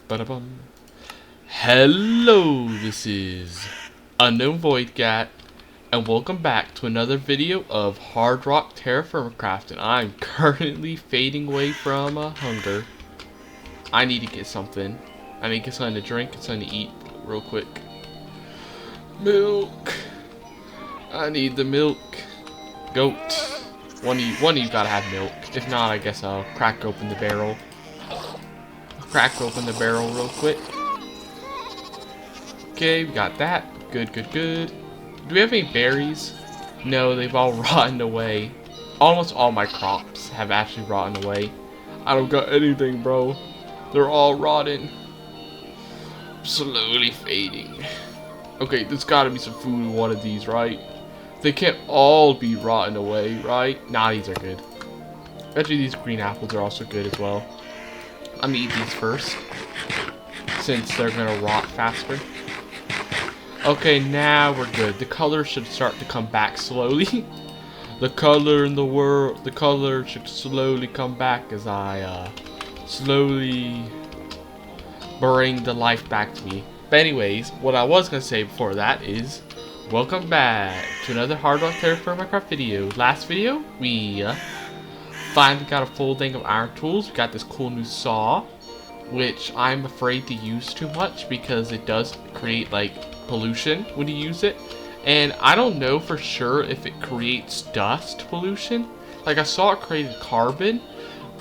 Ba-da-bum. Hello, this is Unknown Void Cat, and welcome back to another video of HardRock TerraFirmaCraft. And I'm currently fading away from hunger. I need to get something. I need to get something to drink and something to eat real quick. Milk. I need the milk. Goat. One of you gotta have milk. If not, I guess I'll crack open the barrel. Crack open the barrel real quick. Okay, we got that. Good. Do we have any berries? No, they've all rotten away. Almost all my crops have actually rotten away. I don't got anything, bro. They're all rotten. Slowly fading. Okay, there's gotta be some food in one of these, right? They can't all be rotten away, right? Nah, these are good. Actually, these green apples are also good as well. I'm gonna eat these first, since they're gonna rot faster. Okay, now we're good. The color should start to come back slowly. The color should slowly come back as I slowly bring the life back to me. But anyways, what I was gonna say before that is, welcome back to another HardRock TerraFirmaCraft video. Last video, we finally got a full thing of iron tools. We got this cool new saw, which I'm afraid to use too much because it does create like pollution when you use it. And I don't know for sure if it creates dust pollution. Like I saw it created carbon,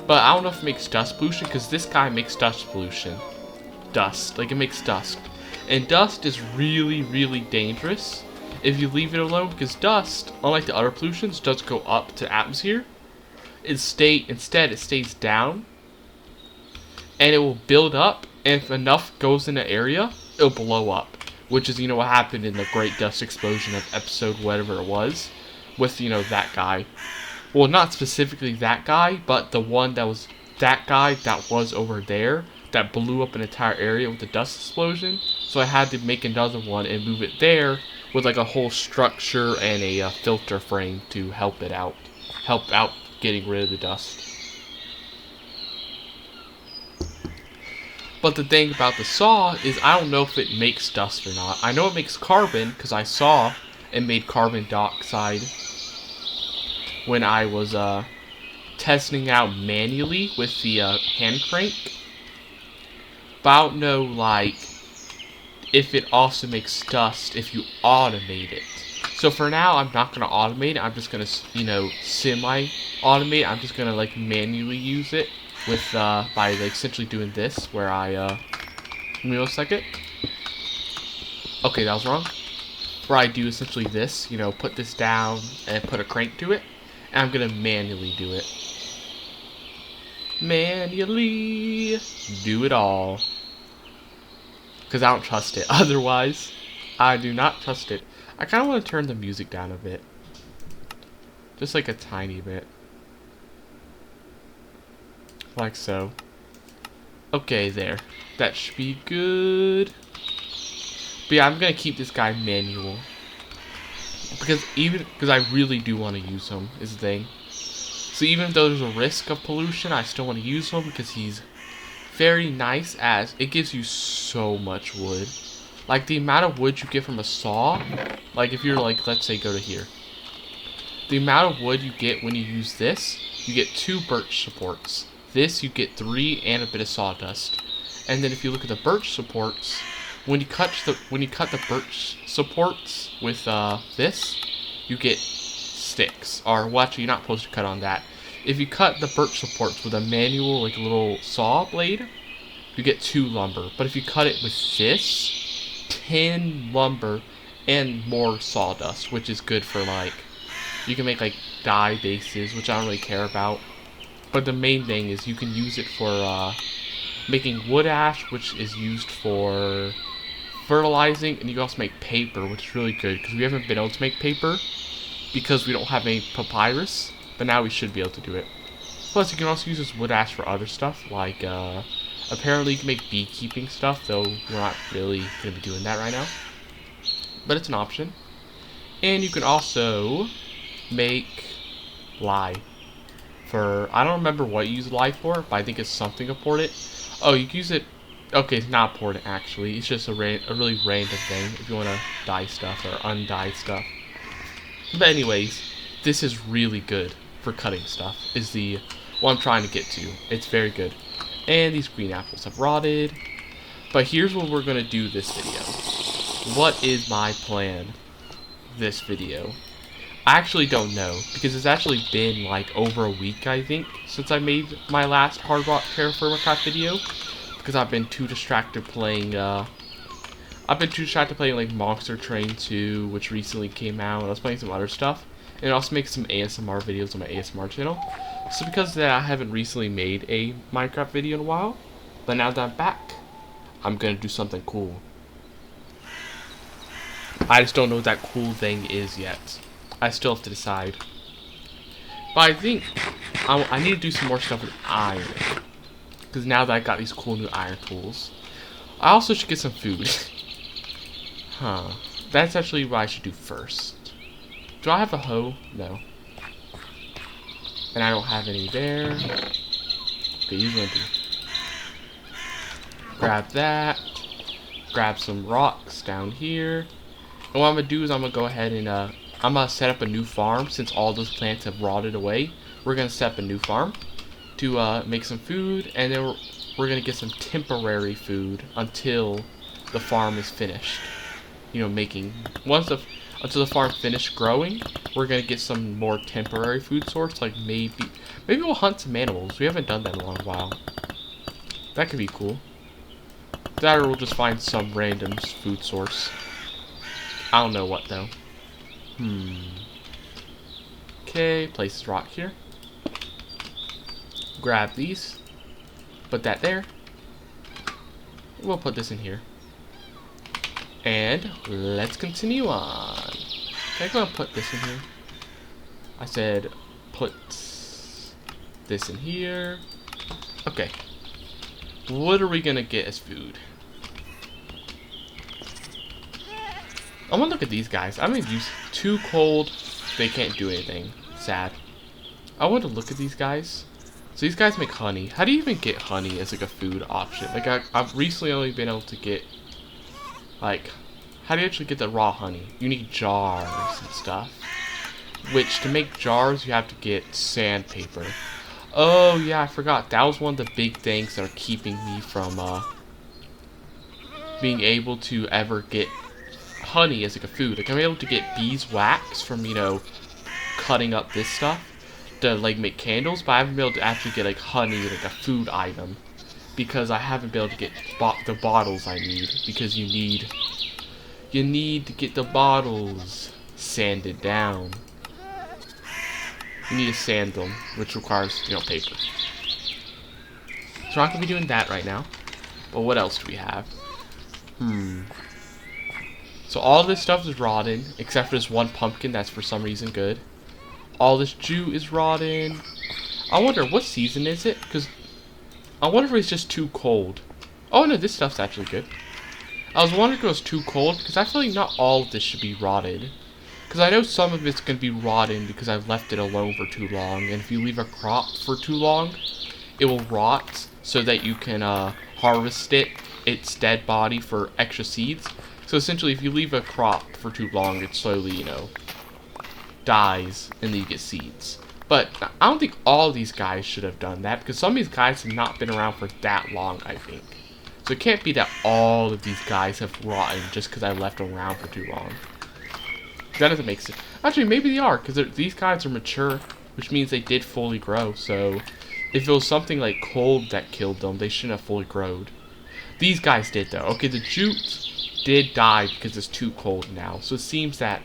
but I don't know if it makes dust pollution because this guy makes dust pollution. Dust, like it makes dust. And dust is really dangerous if you leave it alone, because dust, unlike the other pollutions, does go up to atmosphere. Instead it stays down, and it will build up, and if enough goes in the area, it'll blow up, which is, what happened in the Great Dust Explosion of episode whatever it was, with, that guy. Well, not specifically that guy, but the one that was that guy that was over there, that blew up an entire area with the dust explosion. So I had to make another one and move it there with like a whole structure and a filter frame to help out getting rid of the dust. But the thing about the saw is I don't know if it makes dust or not. I know it makes carbon because I saw it made carbon dioxide when I was testing out manually with the hand crank. But I don't know like if it also makes dust if you automate it. So for now, I'm not gonna automate it. I'm just gonna, semi-automate. I'm just gonna like manually use it with by like essentially doing this, where I give me a second. Okay, that was wrong. Where I do essentially this, put this down and put a crank to it, and I'm gonna manually do it. Manually do it all, because I don't trust it. Otherwise, I do not trust it. I kind of want to turn the music down a bit. Just like a tiny bit. Like so. Okay, there. That should be good. But yeah, I'm going to keep this guy manual. Because I really do want to use him, is the thing. So even though there's a risk of pollution, I still want to use him because he's very nice, as it gives you so much wood. Like the amount of wood you get from a saw, like if you're like, let's say go to here, the amount of wood you get when you use this, you get 2 birch supports. This you get 3 and a bit of sawdust. And then if you look at the birch supports, when you cut the birch supports with this, you get sticks. Or well, actually, you're not supposed to cut on that. If you cut the birch supports with a manual, like a little saw blade, you get 2 lumber. But if you cut it with this, 10 lumber and more sawdust, which is good for like, you can make like dye bases, which I don't really care about. But the main thing is you can use it for making wood ash, which is used for fertilizing, and you can also make paper, which is really good because we haven't been able to make paper because we don't have any papyrus, but now we should be able to do it. Plus, you can also use this wood ash for other stuff, like apparently you can make beekeeping stuff, though we're not really going to be doing that right now. But it's an option. And you can also make lye. I don't remember what you use lye for, but I think it's something important. Oh, you can use it Okay, it's not important actually. It's just a really random thing if you want to dye stuff or undye stuff. But anyways, this is really good for cutting stuff. Is the what I'm trying to get to. It's very good. And these green apples have rotted. But here's what we're gonna do this video. What is my plan this video? I actually don't know, because it's actually been like over a week, I think, since I made my last HardRock TerraFirmaCraft video, because I've been too distracted playing like Monster Train 2, which recently came out, and I was playing some other stuff, and also make some ASMR videos on my ASMR channel. So because of that, I haven't recently made a Minecraft video in a while, but now that I'm back, I'm gonna do something cool. I just don't know what that cool thing is yet. I still have to decide. But I think I need to do some more stuff with iron. Because now that I got these cool new iron tools. I also should get some food. Huh. That's actually what I should do first. Do I have a hoe? No. And I don't have any there. Okay, use one. Grab that. Grab some rocks down here. And what I'm going to do is I'm going to go ahead and I'm going to set up a new farm. Since all those plants have rotted away, we're going to set up a new farm to make some food, and then we're going to get some temporary food until the farm is finished. You know, making until the farm finished growing, we're going to get some more temporary food source, like maybe we'll hunt some animals. We haven't done that in a long while. That could be cool. That, or we'll just find some random food source. I don't know what though. Okay, place this rock here. Grab these. Put that there. We'll put this in here. And let's continue on. Okay, I'm gonna put this in here. I said put this in here. Okay. What are we gonna get as food? I want to look at these guys. I'm gonna use too cold. They can't do anything. Sad. I want to look at these guys. So these guys make honey. How do you even get honey as like a food option? Like I've recently only been able to get like, how do you actually get the raw honey? You need jars and stuff. Which to make jars you have to get sandpaper. Oh yeah, I forgot. That was one of the big things that are keeping me from being able to ever get honey as like a food. Like I'm able to get beeswax from, you know, cutting up this stuff to like make candles, but I haven't been able to actually get like honey, like a food item, because I haven't been able to get the bottles I need, because you need to get the bottles sanded down. You need to sand them, which requires, you know, paper. So I'm not gonna be doing that right now. But what else do we have? So all this stuff is rotten, except for this one pumpkin that's for some reason good. All this jute is rotten. I wonder, what season is it? Because I wonder if it's just too cold. Oh no, this stuff's actually good. I was wondering if it was too cold, because I feel like not all of this should be rotted. Because I know some of it's going to be rotten because I've left it alone for too long. And if you leave a crop for too long, it will rot so that you can harvest its dead body for extra seeds. So essentially, if you leave a crop for too long, it slowly, you know, dies, and then you get seeds. But I don't think all of these guys should have done that, because some of these guys have not been around for that long, I think. So it can't be that all of these guys have rotten just because I left them around for too long. That doesn't make sense. Actually, maybe they are, because these guys are mature, which means they did fully grow. So if it was something like cold that killed them, they shouldn't have fully growed. These guys did, though. Okay, the jute did die because it's too cold now. So it seems that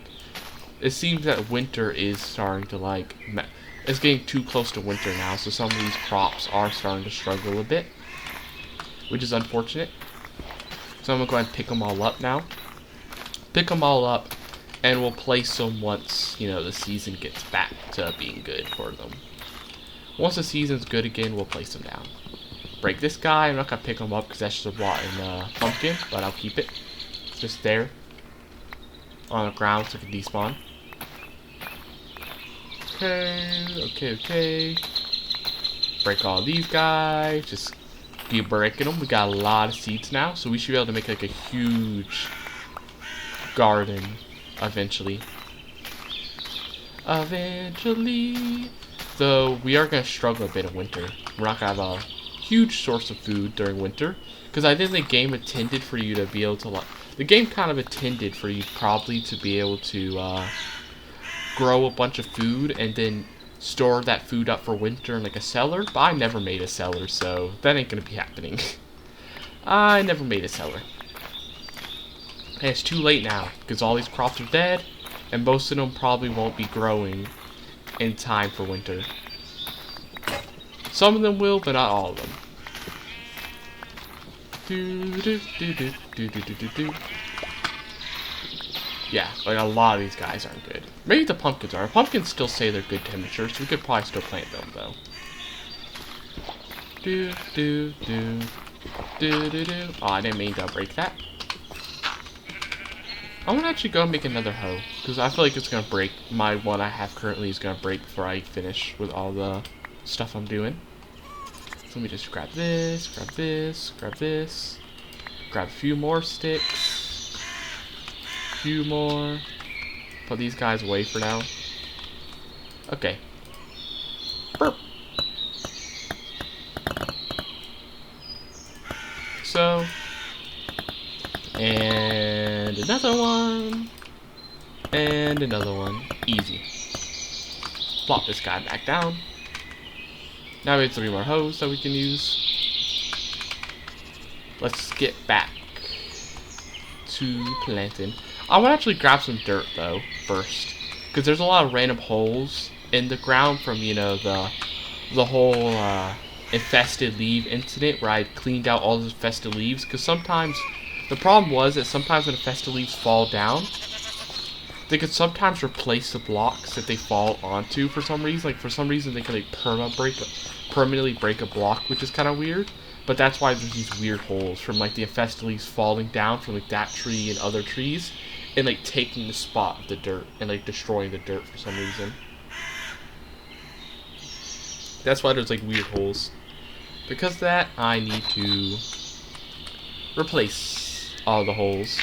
winter is starting to, like, it's getting too close to winter now. So some of these crops are starting to struggle a bit, which is unfortunate. So I'm gonna go ahead and pick them all up now. Pick them all up, and we'll place them once, you know, the season gets back to being good for them. Once the season's good again, we'll place them down. Break this guy. I'm not gonna pick him up because that's just a rotten pumpkin, but I'll keep it. It's just there on the ground so it can despawn. Okay. Break all these guys. Just keep breaking them. We got a lot of seeds now, so we should be able to make like a huge garden eventually. Though we are going to struggle a bit in winter. We're not going to have a huge source of food during winter, because I think the game intended for you to be able to, like, the game kind of intended for you probably to be able to grow a bunch of food and then store that food up for winter in like a cellar, but I never made a cellar, so that ain't gonna be happening. I never made a cellar. And it's too late now, because all these crops are dead, and most of them probably won't be growing in time for winter. Some of them will, but not all of them. Yeah, like a lot of these guys aren't good. Maybe the pumpkins are. Pumpkins still say they're good temperature, so we could probably still plant them though. Oh, I didn't mean to break that. I'm gonna actually go and make another hoe, because I feel like it's gonna break. My one I have currently is gonna break before I finish with all the stuff I'm doing. So let me just grab this, grab this, grab this, grab a few more sticks, a few more. Put these guys away for now. Okay. Burp. So, and another one, and another one. Easy. Plop this guy back down. Now we have 3 more hoes that we can use. Let's get back to planting. I want to actually grab some dirt though first, because there's a lot of random holes in the ground from, you know, the whole infested leaf incident where I cleaned out all the infested leaves. Because sometimes the problem was that sometimes when infested leaves fall down, they could sometimes replace the blocks that they fall onto for some reason. Like, for some reason, they could like permanently break a block, which is kind of weird. But that's why there's these weird holes from like the infested leaves falling down from like that tree and other trees, and like taking the spot of the dirt and like destroying the dirt for some reason. That's why there's like weird holes. Because of that, I need to replace all the holes.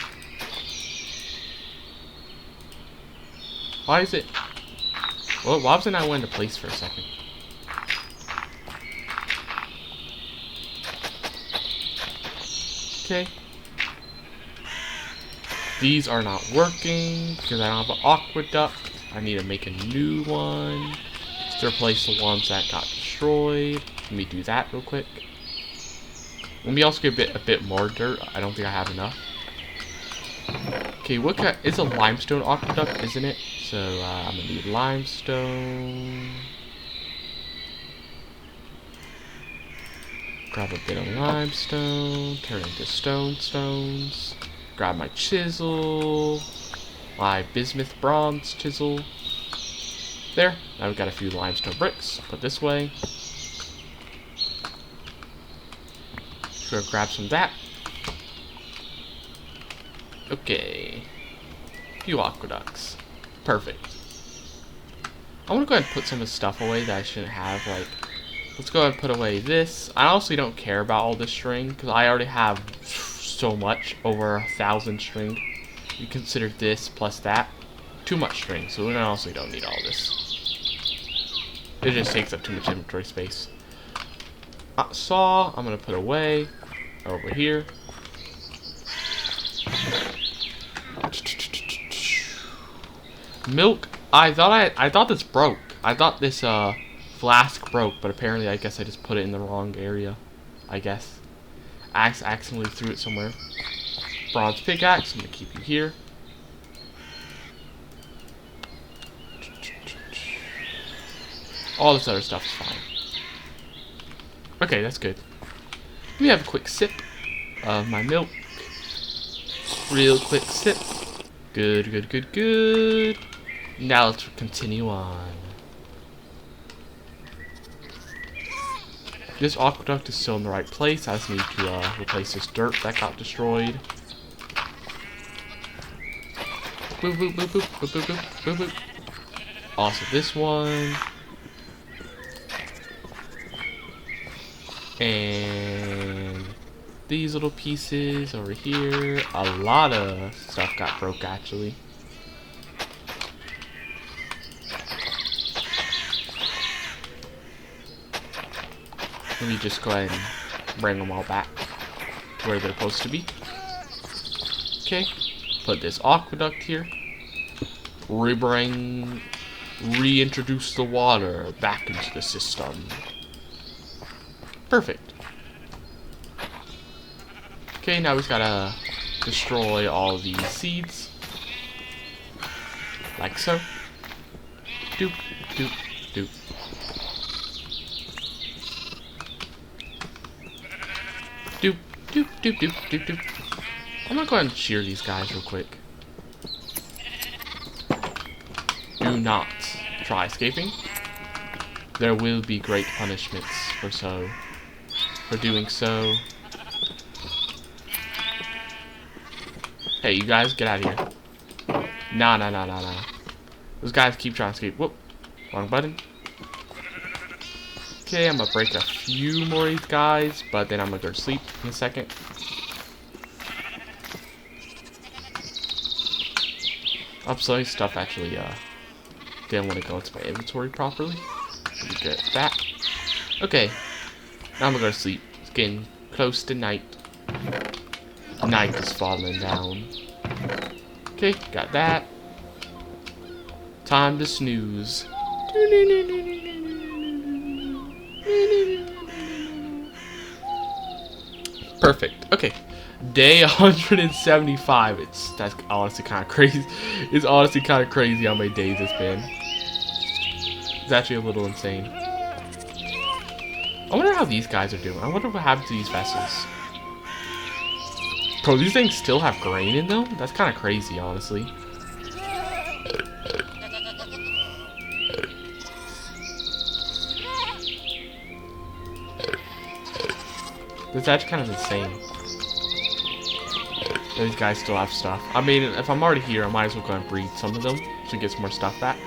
Why is it? Well, why wasn't I going to place for a second? Okay. These are not working because I don't have an aqueduct. I need to make a new one to replace the ones that got destroyed. Let me do that real quick. Let me also get a bit more dirt. I don't think I have enough. Okay, what kind? It's a limestone aqueduct, isn't it? So I'm gonna need limestone. Grab a bit of limestone, turn into stones. Grab my chisel, my bismuth bronze chisel. There. Now we've got a few limestone bricks. Put this way. Go grab some of that. Okay. Few aqueducts. Perfect. I want to go ahead and put some of the stuff away that I shouldn't have. Like, let's go ahead and put away this. I honestly don't care about all this string because I already have so much, over 1,000 string. You consider this plus that too much string, so we honestly don't need all this. It just takes up too much inventory space. Saw, I'm gonna put away over here. Milk. I thought this broke. I thought this flask broke, but apparently I guess I just put it in the wrong area. I guess I accidentally threw it somewhere. Bronze pickaxe. I'm gonna keep you here. All this other stuff is fine. Okay, that's good. Let me have a quick sip of my milk. Real quick sip. Good. Now let's continue on. This aqueduct is still in the right place. I just need to replace this dirt that got destroyed. Boop, boop, boop, boop, boop, boop, boop, boop, boop. Also this one. And these little pieces over here. A lot of stuff got broke actually. Let me just go ahead and bring them all back to where they're supposed to be. Okay, put this aqueduct here. Reintroduce the water back into the system. Perfect. Okay, now we've gotta destroy all these seeds. Like so. Doop, doop, doop. Doop, doop, doop, doop, doop, doop. I'm gonna go ahead and shear these guys real quick. Do not try escaping. There will be great punishments for doing so. Hey, you guys, get out of here. Nah. Those guys keep trying to escape. Whoop. Wrong button. Okay, I'm gonna break a few more of these guys, but then I'm gonna go to sleep in a second. Some stuff actually didn't want to go into my inventory properly. Let me get that. Okay, now I'm gonna go to sleep. It's getting close to night. Night is falling down. Okay, got that. Time to snooze. Perfect. Okay. Day 175. That's honestly kind of crazy. It's honestly kind of crazy how many days it's been. It's actually a little insane. I wonder how these guys are doing. I wonder what happened to these vessels. Bro, these things still have grain in them? That's kind of crazy, honestly. That's actually kind of insane. These guys still have stuff. I mean, if I'm already here, I might as well go and breed some of them to get some more stuff back.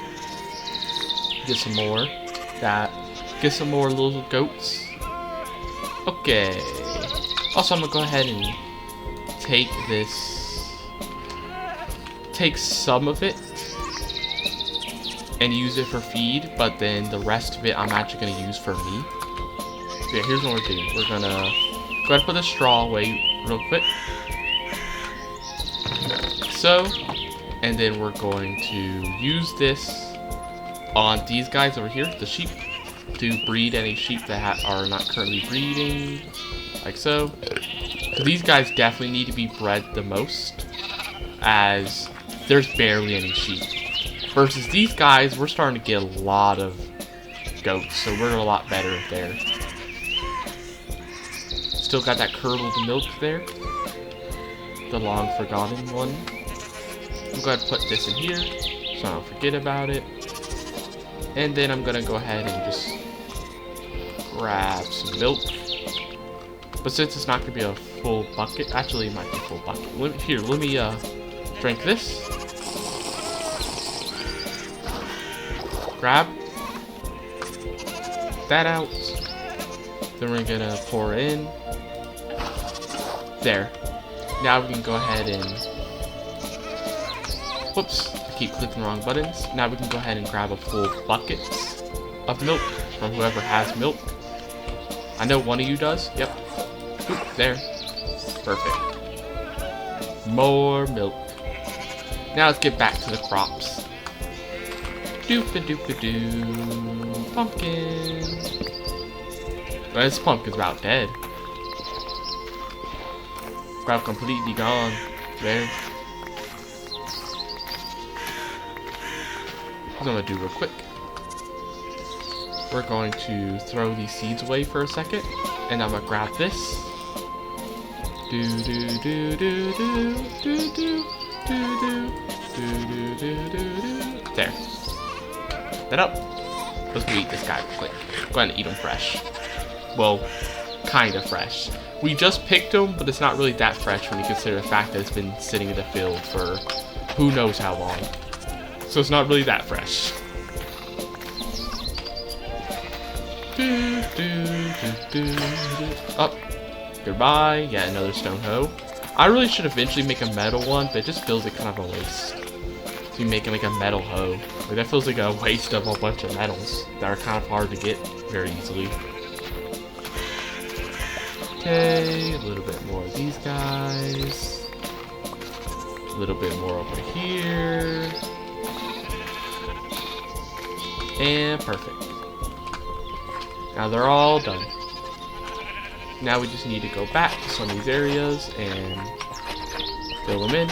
Get some more. Get some more little goats. Okay. Also, I'm gonna go ahead and take some of it and use it for feed, but then the rest of it I'm actually gonna use for me. Yeah, here's what we're doing. We're gonna go ahead and put the straw away real quick. So, and then we're going to use this on these guys over here, the sheep, to breed any sheep that are not currently breeding, like so. So these guys definitely need to be bred the most, as there's barely any sheep. Versus these guys, we're starting to get a lot of goats, so we're a lot better there. Still got that curdled milk there, the long forgotten one. I'm going to put this in here so I don't forget about it. And then I'm going to go ahead and just grab some milk. But since it's not going to be a full bucket, actually it might be a full bucket. Let me drink this. Grab that out. Then we're going to pour in. There. Now we can go ahead and... Whoops, I keep clicking the wrong buttons. Now we can go ahead and grab a full bucket of milk from whoever has milk. I know one of you does. Yep. Oop, there. Perfect. More milk. Now let's get back to the crops. Doop-a-doop-a-doo. Pumpkin. Well, this pumpkin's about dead. About completely gone. There. What I'm gonna do real quick. We're going to throw these seeds away for a second, and I'm gonna grab this. Do do do do do do do do do do do do. There. That up. Let's go eat this guy real quick. Go ahead and eat him fresh. Well, kind of fresh. We just picked him, but it's not really that fresh when you consider the fact that it's been sitting in the field for who knows how long. So it's not really that fresh. Up. Goodbye. Yeah, another stone hoe. I really should eventually make a metal one, but it just feels like kind of a waste. To be making like a metal hoe. Like that feels like a waste of a bunch of metals that are kind of hard to get very easily. Okay, a little bit more of these guys. A little bit more over here. And perfect. Now they're all done. Now we just need to go back to some of these areas and fill them in.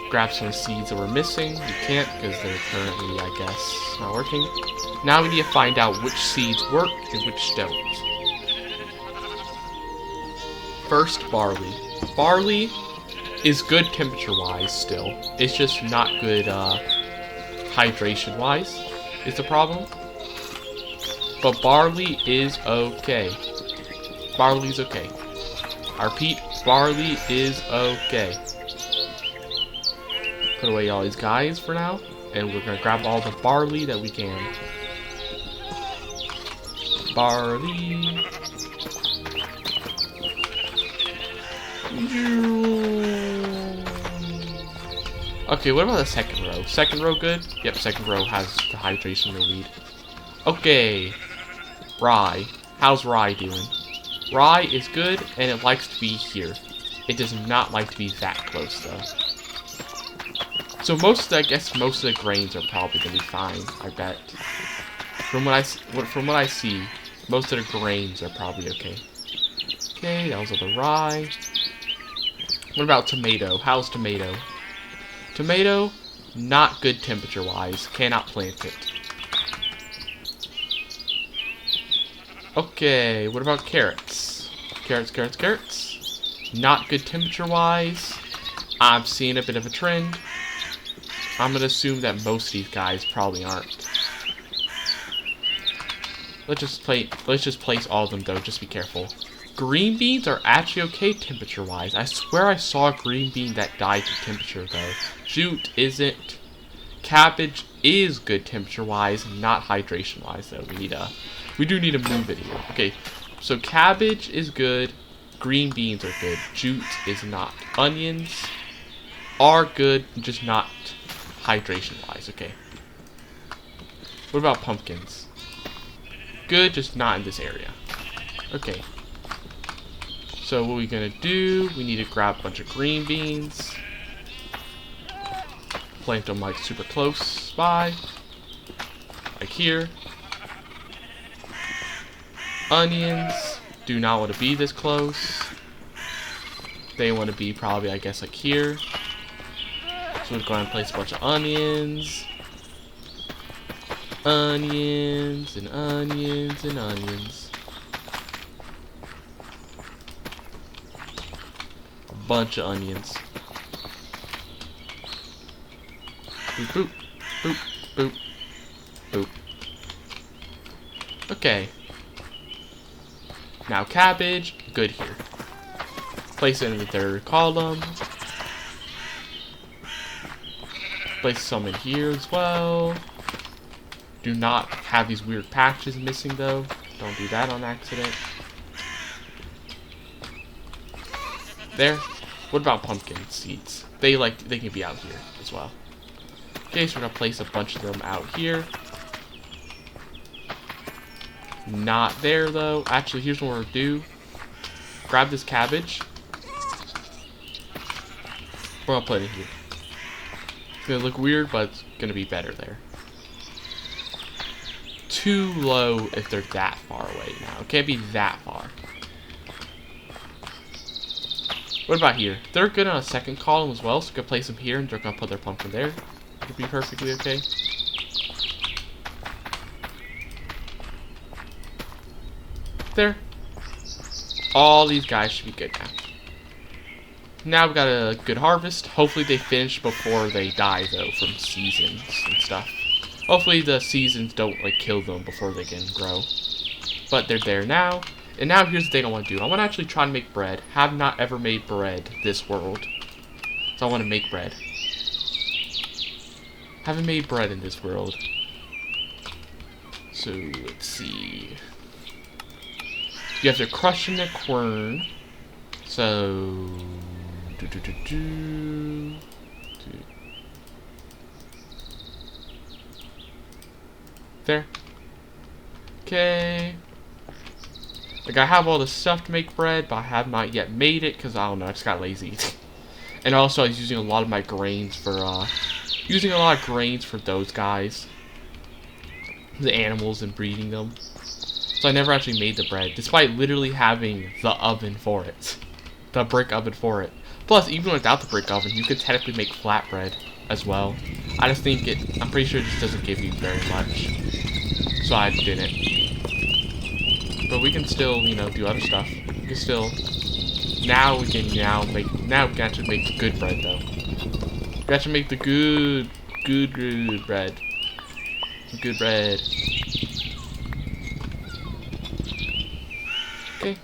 Grab some seeds that we're missing. We can't because they're currently, I guess, not working. Now we need to find out which seeds work and which don't. First, barley. Barley is good temperature-wise still. It's just not good hydration-wise is the problem. But barley is okay. Barley's okay. I repeat, barley is okay. Put away all these guys for now, and we're gonna grab all the barley that we can. Barley. Okay, what about the second row? Second row good? Yep, second row has the hydration we need. Okay. Rye. How's rye doing? Rye is good, and it likes to be here. It does not like to be that close, though. So I guess most of the grains are probably gonna be fine. I bet. From what I see, most of the grains are probably okay. Okay, that was all the rye. What about tomato? How's tomato? Tomato, not good temperature-wise. Cannot plant it. Okay, what about carrots? Carrots. Not good temperature-wise. I'm seeing a bit of a trend. I'm gonna assume that most of these guys probably aren't. Let's just place all of them though, just be careful. Green beans are actually okay temperature-wise. I swear I saw a green bean that died to temperature though. Jute isn't. Cabbage is good temperature-wise, not hydration-wise though. We do need to move it here. Okay, so cabbage is good. Green beans are good. Jute is not. Onions are good, just not hydration-wise. Okay. What about pumpkins? Good, just not in this area. Okay. So what we're gonna do, we need to grab a bunch of green beans. Plant them like super close by. Like here. Onions do not want to be this close. They want to be probably, I guess, like here. So we're going to place a bunch of onions. Onions and onions and onions. A bunch of onions. Boop, boop, boop, boop, boop. Okay. Now cabbage, good here. Place it in the third column. Place some in here as well. Do not have these weird patches missing though. Don't do that on accident. There. What about pumpkin seeds? They can be out here as well. Okay, so we're gonna place a bunch of them out here. Not there though. Actually, here's what we're gonna do. Grab this cabbage. We're gonna put it here. It's gonna look weird, but it's gonna be better there. Too low if they're that far away now. It can't be that far. What about here? They're good on a second column as well, so we can place them here and they're gonna put their pumpkin there. It'll be perfectly okay. There. All these guys should be good now. Now we got a good harvest. Hopefully they finish before they die though from seasons and stuff. Hopefully the seasons don't like kill them before they can grow. But they're there now. And now here's the thing I want to do. I want to actually try to make bread. Have not ever made bread this world. So I want to make bread. Haven't made bread in this world. So let's see. You have to crush in the quern. So... There. Okay. Like, I have all the stuff to make bread, but I have not yet made it, because I don't know, I just got lazy. And also, I was using a lot of my grains for, those guys. The animals and breeding them. So I never actually made the bread, despite literally having the oven for it. The brick oven for it. Plus, even without the brick oven, you could technically make flatbread as well. I just think I'm pretty sure it just doesn't give you very much. So I didn't. But we can still, you know, do other stuff. We can still... Now we can actually make the good bread, though. We can actually make the good bread. Good bread. Okay.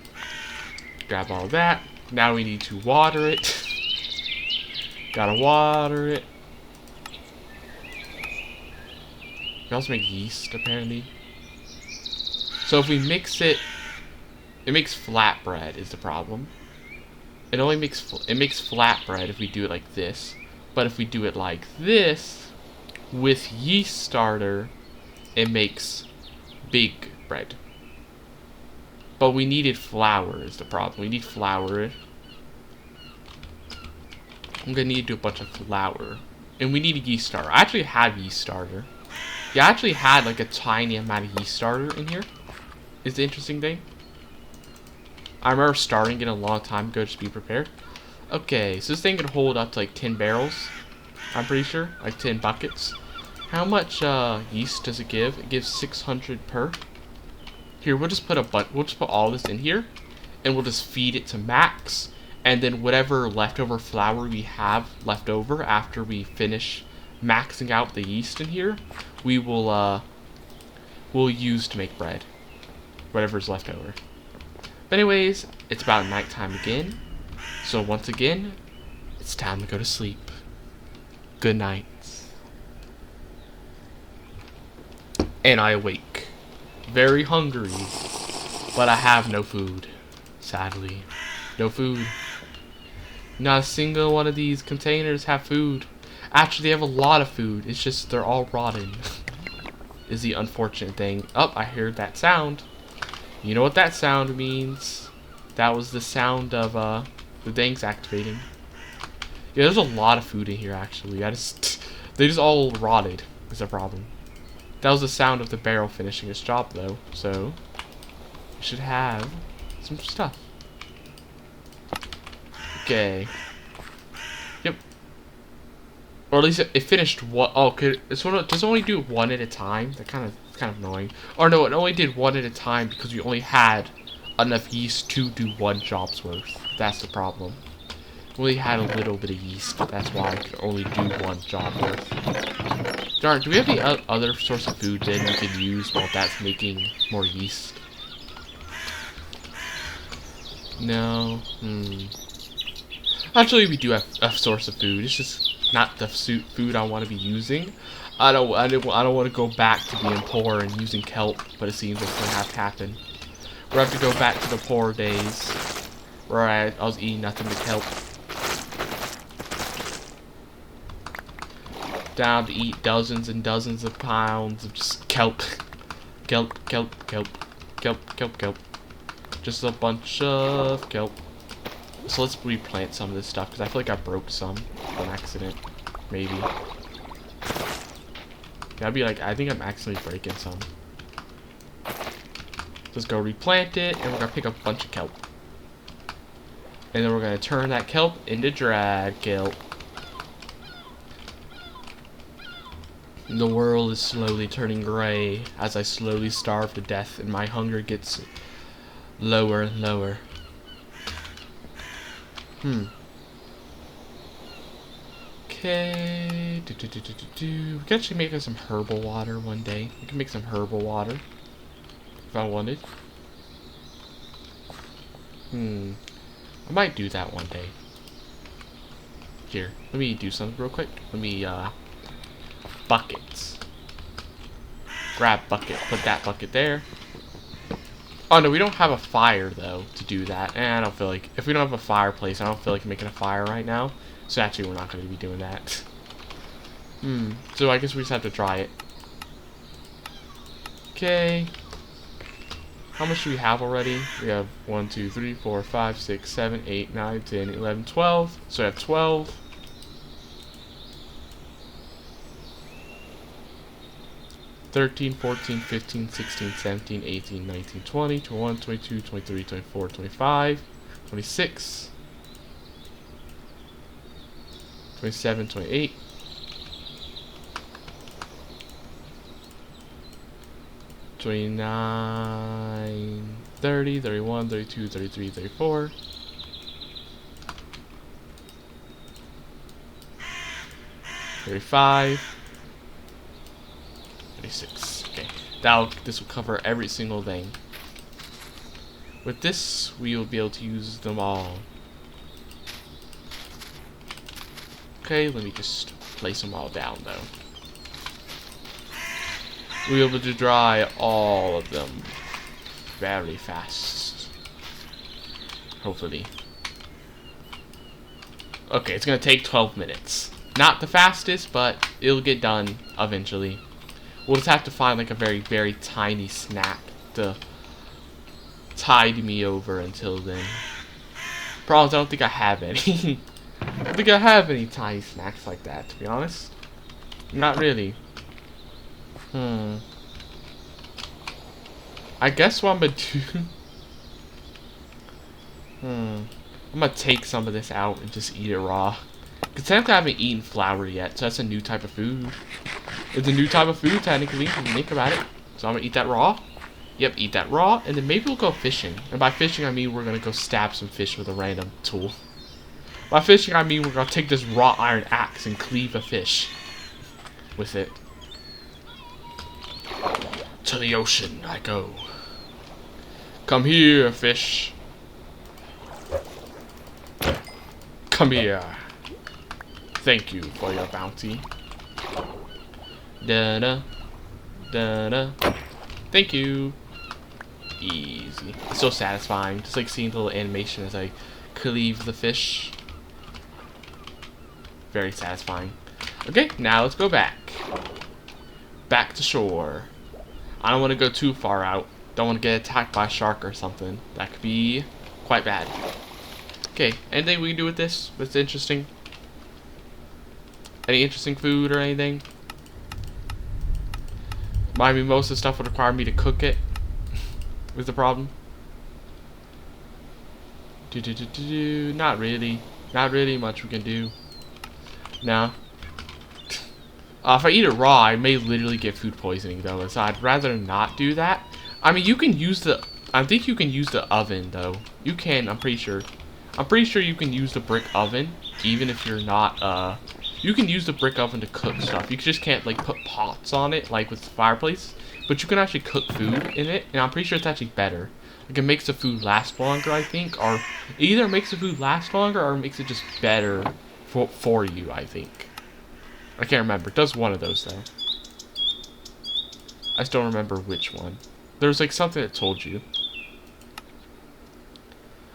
Grab all that. Now we need to water it. Gotta water it. We also make yeast, apparently. So if we mix it, it makes flatbread is the problem. It only makes flatbread if we do it like this. But if we do it like this, with yeast starter, it makes big bread. But we needed flour is the problem. We need flour. I'm gonna need to do a bunch of flour. And we need a yeast starter. I actually had yeast starter. Yeah, I actually had like a tiny amount of yeast starter in here. Is the interesting thing. I remember starting it a long time ago, just be prepared. Okay, so this thing can hold up to like 10 barrels. I'm pretty sure. Like 10 buckets. How much yeast does it give? It gives 600 per. Here, we'll just put all this in here, and we'll just feed it to max, and then whatever leftover flour we have left over after we finish maxing out the yeast in here, we'll use to make bread. Whatever's left over. But anyways, it's about nighttime again. So once again, it's time to go to sleep. Good night. And I awake. Very hungry. But I have no food. Sadly. No food. Not a single one of these containers have food. Actually, they have a lot of food. It's just they're all rotten. Is the unfortunate thing. Oh, I heard that sound. You know what that sound means. That was the sound of the things activating. Yeah, there's a lot of food in here actually. They just all rotted is the problem. That was the sound of the barrel finishing its job though, so we should have some stuff. Okay. Yep. Or at least it finished one. Oh, does it only do one at a time? That kind of annoying. Or no, it only did one at a time because we only had enough yeast to do one job's worth. That's the problem. We only had a little bit of yeast. That's why I could only do one job worth. Darn, do we have any other source of food then we could use while that's making more yeast? No. Actually, we do have a source of food. It's just not the food I want to be using. I don't want to go back to being poor and using kelp, but it seems it's gonna have to happen. We'll have to go back to the poor days where I was eating nothing but kelp. Down to eat dozens and dozens of pounds of just kelp. Kelp. Just a bunch of kelp. So let's replant some of this stuff, because I feel like I broke some on accident. Maybe. That'd be like, I think I'm accidentally breaking some. Let's go replant it, and we're gonna pick up a bunch of kelp. And then we're gonna turn that kelp into dried kelp. The world is slowly turning gray as I slowly starve to death and my hunger gets lower and lower. Okay. We can actually make some herbal water one day. We can make some herbal water if I wanted. I might do that one day. Here, let me do something real quick. Let me buckets. Grab bucket, put that bucket there. Oh no, we don't have a fire though to do that. And I don't feel like, if we don't have a fireplace, I don't feel like making a fire right now. So actually we're not going to be doing that. So I guess we just have to try it. Okay. How much do we have already? We have 1, 2, 3, 4, 5, 6, 7, 8, 9, 10, 11, 12. So I have 12. 13, 14, 15, 16, 17, 18, 19, 20, 21, 22, 23, 24, 25, 26, 27, 28, 29, 30, 31, 32, 33, 34, 35, 36. Okay, this will cover every single thing. With this, we will be able to use them all. Okay, let me just place them all down though. We'll be able to dry all of them very fast. Hopefully. Okay, it's gonna take 12 minutes. Not the fastest, but it'll get done eventually. We'll just have to find like a very, very tiny snack to tide me over until then. Problems, I don't think I have any. I don't think I have any tiny snacks like that, to be honest. Not really. I guess what I'm gonna do... I'm gonna take some of this out and just eat it raw. Because technically I haven't eaten flour yet, so that's a new type of food. It's a new type of food, technically, when you think about it. So I'm gonna eat that raw. Yep, eat that raw, and then maybe we'll go fishing. And by fishing, I mean we're gonna go stab some fish with a random tool. By fishing, I mean we're gonna take this raw iron axe and cleave a fish with it. To the ocean I go. Come here, fish. Come here. Thank you for your bounty. Da-da. Da-da. Thank you. Easy. It's so satisfying. Just like seeing the little animation as I cleave the fish. Very satisfying. Okay, now let's go back. Back to shore. I don't want to go too far out. Don't want to get attacked by a shark or something. That could be quite bad. Okay, anything we can do with this that's interesting? Any interesting food or anything? I mean, most of the stuff would require me to cook it. Was the problem? Not really. Not really much we can do. No. If I eat it raw, I may literally get food poisoning though, so I'd rather not do that. I mean, you can use the... I think you can use the oven though. You can, I'm pretty sure. I'm pretty sure you can use the brick oven, even if you're not, you can use the brick oven to cook stuff. You just can't, like, put pots on it, like with the fireplace. But you can actually cook food in it, and I'm pretty sure it's actually better. Like, it makes the food last longer, I think. Or either it makes the food last longer, or it makes it just better for you, I think. I can't remember. It does one of those, though. I just don't remember which one. There's, like, something that told you.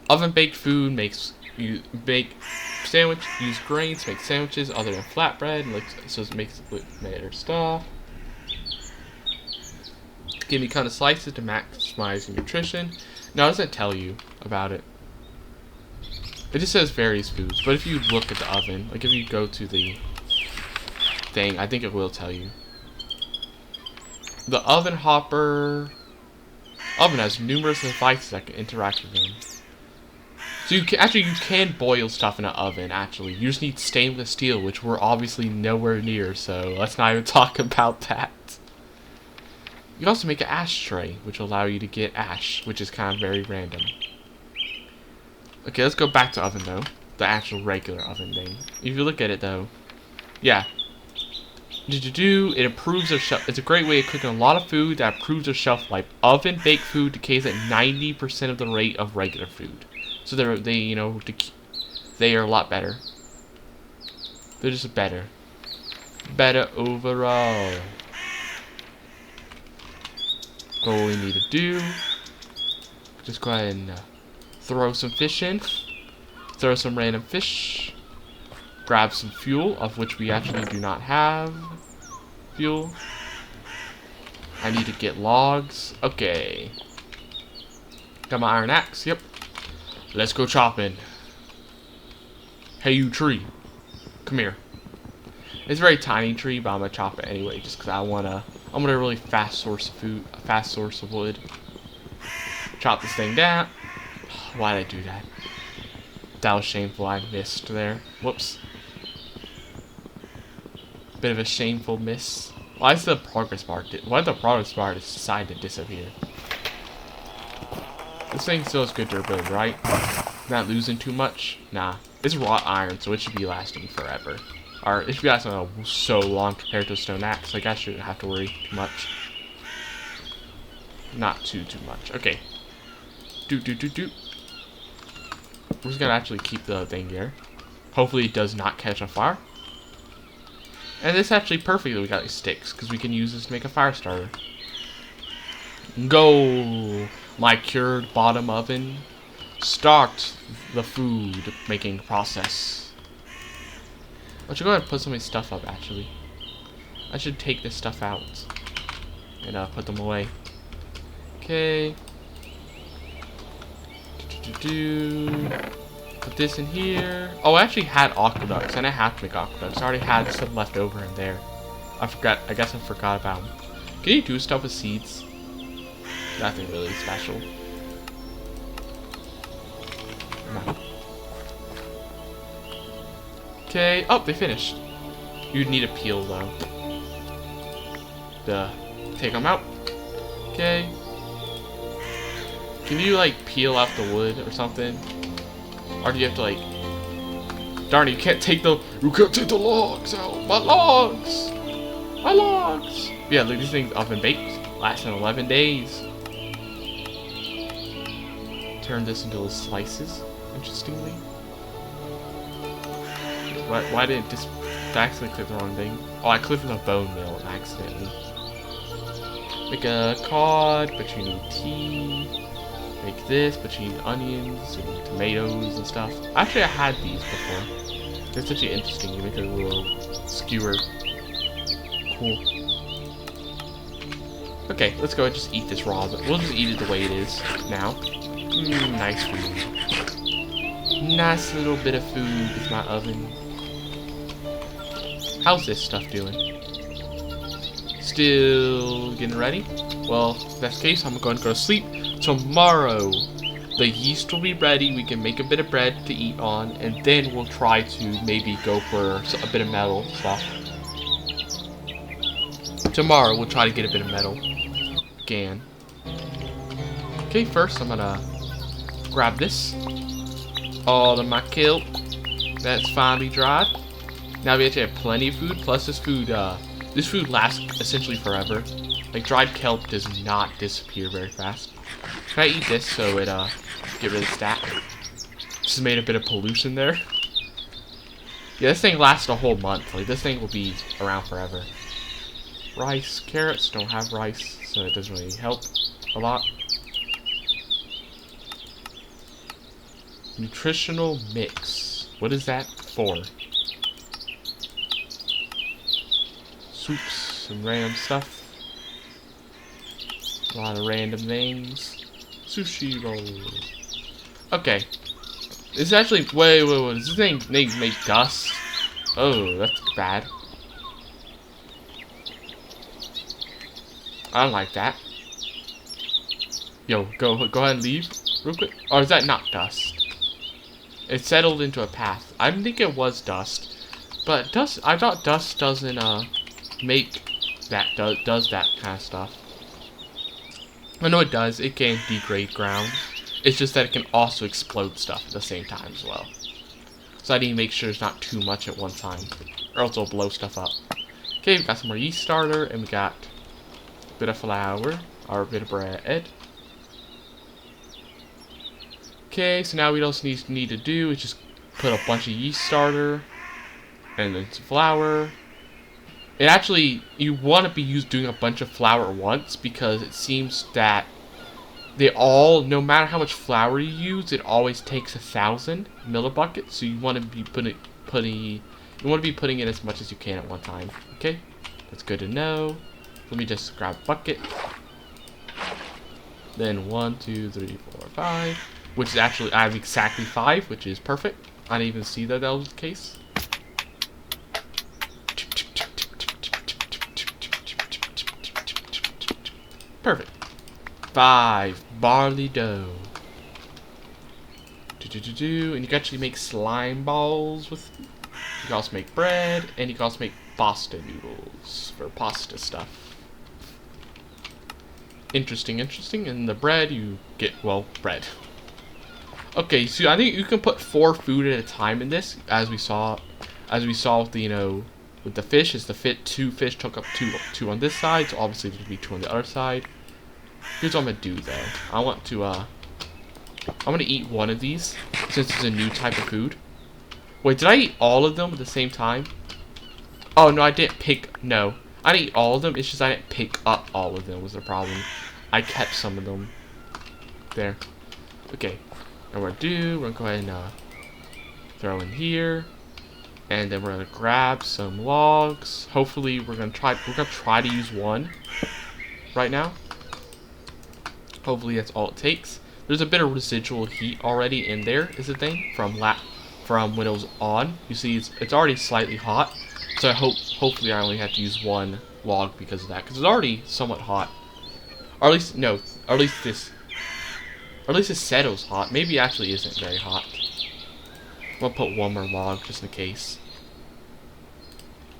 Oven-baked food makes you bake sandwich, use grains, make sandwiches other than flatbread, like, so it makes better stuff. Give me kind of slices to maximize your nutrition. Now, it doesn't tell you about it. It just says various foods, but if you look at the oven, like if you go to the thing, I think it will tell you. The oven has numerous devices that can interact with them. So you can boil stuff in an oven, actually. You just need stainless steel, which we're obviously nowhere near, so let's not even talk about that. You can also make an ashtray, which will allow you to get ash, which is kind of very random. Okay, let's go back to oven, though. The actual regular oven thing. If you look at it, though, yeah. It improves their shelf. It's a great way of cooking a lot of food that improves their shelf life. Oven-baked food decays at 90% of the rate of regular food. So they are a lot better. They're just better. Better overall. All we need to do just go ahead and throw some fish in. Throw some random fish. Grab some fuel, of which we actually do not have fuel. I need to get logs. Okay. Got my iron axe. Yep. Let's go chopping. Hey, you tree. Come here. It's a very tiny tree, but I'm gonna chop it anyway, just because I want a really fast source of food, a fast source of wood. Chop this thing down. Why did I do that? That was shameful. I missed there. Whoops. Bit of a shameful miss. Why is the progress bar? Why did the progress bar decide to disappear? This thing still has good durability, right? Not losing too much. Nah, it's wrought iron, so it should be lasting forever. Or it should be lasting so long compared to a stone axe. Like I shouldn't have to worry too much. Not too much. Okay. We're just gonna actually keep the thing here. Hopefully it does not catch on fire. And this is actually perfect that we got these sticks, because we can use this to make a fire starter. Go! My cured bottom oven. Start the food making process. I should go ahead and put some of this stuff up, actually. I should take this stuff out and put them away. Okay. Put this in here. Oh, I actually had aqueducts, and I have to make aqueducts. I already had some left over in there. I forgot. I guess I forgot about them. Can you do stuff with seeds? Nothing really special. No. Okay. Oh, they finished. You'd need a peel though. Take them out. Okay. Can you like peel off the wood or something? Or do you have to like... Darn it, you can't take the logs out! My logs! My logs! Yeah, look, these things oven baked. Lasting 11 days. Turn this into little slices, interestingly. Why did it just... I accidentally click the wrong thing. Oh, I clicked on the bone mill accidentally. Make a cod, but you need tea. Make this, but you need onions and tomatoes and stuff. Actually, I had these before. They're such interesting. You make a little skewer. Cool. Okay, let's go and just eat this raw. But we'll just eat it the way it is now. Nice food. Nice little bit of food with my oven. How's this stuff doing? Still getting ready? Well, if that's the case, I'm going to go to sleep. Tomorrow, the yeast will be ready. We can make a bit of bread to eat on, and then we'll try to maybe go for a bit of metal stuff. Tomorrow, we'll try to get a bit of metal. Again. Okay, first I'm gonna grab this. All of my kelp. That's finely dried. Now we actually have plenty of food, plus this food lasts essentially forever. Like, dried kelp does not disappear very fast. Can I eat this so it, get rid of the stack? Just made a bit of pollution there. Yeah, this thing lasts a whole month. Like, this thing will be around forever. Rice, carrots, don't have rice, so it doesn't really help a lot. Nutritional mix. What is that for? Soups and random stuff. A lot of random things. Sushi rolls. Okay. This is actually... Wait. Does this thing make dust? Oh, that's bad. I don't like that. Yo, go ahead and leave real quick. Or is that not dust? It settled into a path. I didn't think it was dust. But dust... I thought dust doesn't, make that... does that kind of stuff. I know it does. It can degrade ground. It's just that it can also explode stuff at the same time as well. So I need to make sure there's not too much at one time, or else it'll blow stuff up. Okay, we got some more yeast starter, and we got a bit of flour, or a bit of bread. Okay, so now what else need to do is just put a bunch of yeast starter, and then some flour. It actually, you want to be doing a bunch of flour at once, because it seems that they all, no matter how much flour you use, it always takes 1,000 millibuckets. So you want to be putting in as much as you can at one time. Okay, that's good to know. Let me just grab a bucket. Then 1, 2, 3, 4, 5, which is actually, I have exactly 5, which is perfect. I didn't even see that was the case. Perfect. 5 barley dough. And you can actually make slime balls with. You can also make bread, and you can also make pasta noodles for pasta stuff. Interesting. And the bread you get, well, bread. Okay, so I think you can put 4 food at a time in this, as we saw with the, with the fish. Is the 2 fish took up 2 on this side, so obviously there's gonna be 2 on the other side. Here's what I'm gonna do though. I'm gonna eat one of these since it's a new type of food. Wait, did I eat all of them at the same time? Oh no, I didn't pick. No, I didn't eat all of them. It's just I didn't pick up all of them was the problem. I kept some of them. There. Okay. And we're gonna go ahead and throw in here, and then we're gonna grab some logs. Hopefully, we're gonna try to use one right now. Hopefully, that's all it takes. There's a bit of residual heat already in there, is the thing from when it was on. You see, it's already slightly hot. So hopefully, I only have to use one log because of that, because it's already somewhat hot. Or at least it said it was hot. Maybe it actually isn't very hot. I'm gonna put one more log just in case.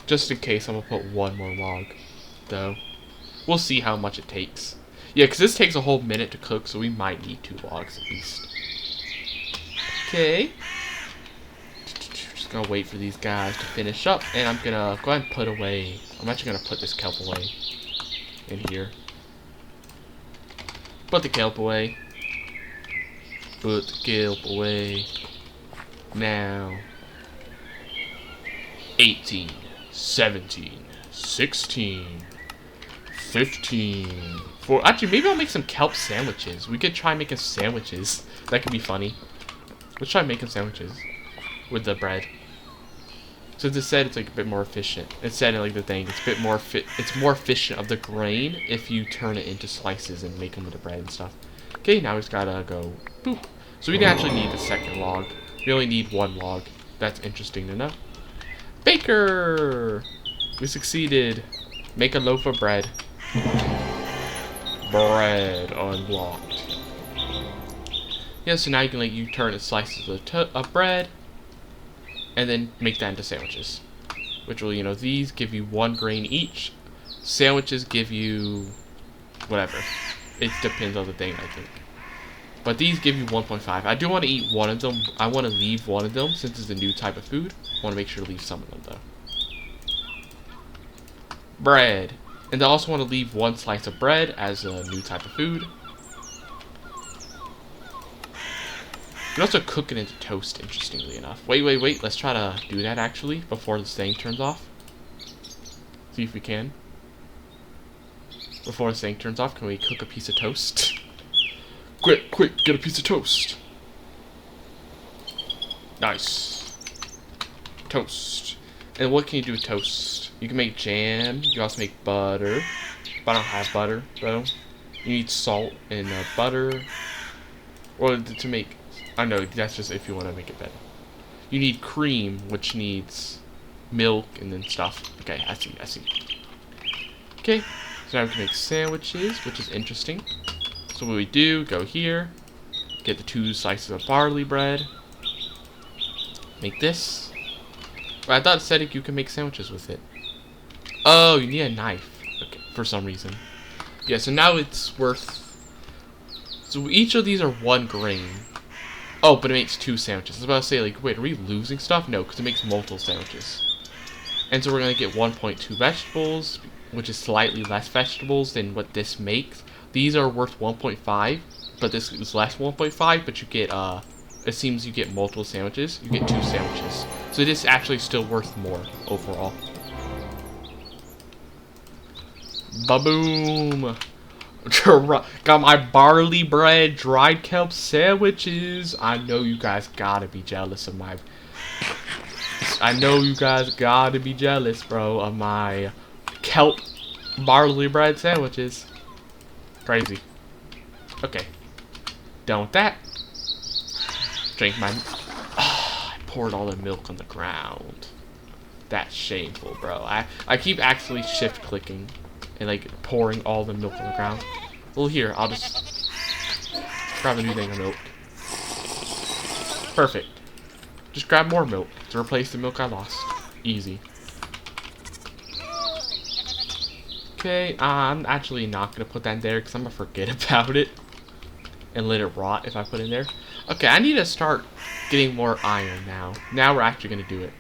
Just in case, I'm gonna put one more log, though. We'll see how much it takes. Yeah, because this takes a whole minute to cook, so we might need 2 logs at least. Okay. Just gonna wait for these guys to finish up, and I'm gonna go ahead and put away. I'm actually gonna put this kelp away in here. Put the kelp away. Put the kelp away. Now. 18, 17, 16, 15. Actually, maybe I'll make some kelp sandwiches. We could try making sandwiches. That could be funny. Let's try making sandwiches with the bread. Since it said it's like a bit more efficient. It said in like the thing, it's a bit more it's more efficient of the grain if you turn it into slices and make them with the bread and stuff. Okay, now we just gotta go boop. So we didn't actually need the second log. We only need 1 log. That's interesting to know. Baker! We succeeded. Make a loaf of bread. Bread unlocked. Yeah, so now you can turn it slices of bread, and then make that into sandwiches. Which will, these give you 1 grain each. Sandwiches give you whatever. It depends on the thing, I think. But these give you 1.5. I do want to eat one of them. I want to leave one of them since it's a new type of food. I want to make sure to leave some of them though. Bread. And I also want to leave 1 slice of bread as a new type of food. You can also cook it into toast, interestingly enough. Wait. Let's try to do that, actually, before this thing turns off. See if we can. Before this thing turns off, can we cook a piece of toast? Quick, get a piece of toast. Nice. Toast. And what can you do with toast? You can make jam. You can also make butter. But I don't have butter, though. You need salt and butter. Or to make... I don't know, that's just if you want to make it better. You need cream, which needs milk and then stuff. Okay, I see. Okay, so now we can make sandwiches, which is interesting. So what we do, go here, get the 2 slices of barley bread, make this. Well, I thought it said you can make sandwiches with it. Oh, you need a knife. Okay, for some reason. Yeah, so now it's worth... So each of these are 1 grain. Oh, but it makes 2 sandwiches. I was about to say, like, wait, are we losing stuff? No, because it makes multiple sandwiches. And so we're going to get 1.2 vegetables, which is slightly less vegetables than what this makes. These are worth 1.5, but this is less 1.5, but you get, it seems you get multiple sandwiches. You get 2 sandwiches. So this is actually still worth more overall. Ba-boom! Got my barley bread, dried kelp sandwiches. I know you guys gotta be jealous of my... I know you guys gotta be jealous, bro, of my kelp barley bread sandwiches. Crazy. Okay. Done with that. Drink my... Oh, I poured all the milk on the ground. That's shameful, bro. I keep actually shift clicking and like pouring all the milk on the ground. Well, here, I'll just grab a new thing of milk. Perfect. Just grab more milk to replace the milk I lost. Easy. Okay, I'm actually not gonna put that in there because I'm gonna forget about it and let it rot if I put it in there. Okay, I need to start getting more iron now. Now we're actually gonna do it.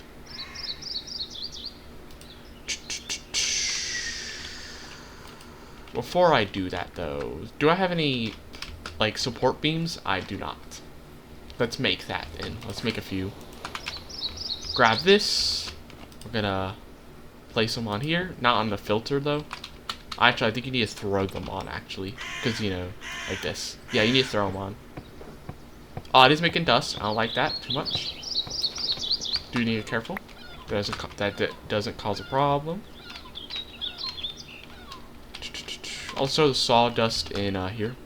Before I do that though, do I have any like support beams? I do not. Let's make that then. Let's make a few. Grab this. We're gonna place them on here. Not on the filter though. Actually, I think you need to throw them on actually. Because, you know, like this. Yeah, you need to throw them on. Oh, it is making dust. I don't like that too much. Do need to be careful. That doesn't cause a problem. Also, the sawdust in here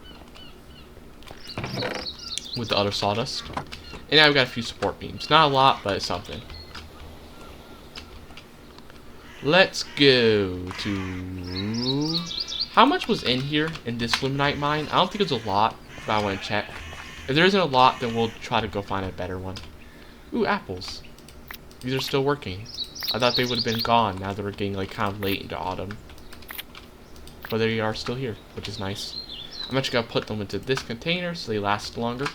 with the other sawdust. And now we've got a few support beams. Not a lot, but it's something. Let's go to... How much was in here in this limonite mine? I don't think it's a lot, but I want to check. If there isn't a lot, then we'll try to go find a better one. Ooh, apples. These are still working. I thought they would have been gone now that we're getting like kind of late into autumn. But they are still here, which is nice. I'm actually going to put them into this container so they last longer.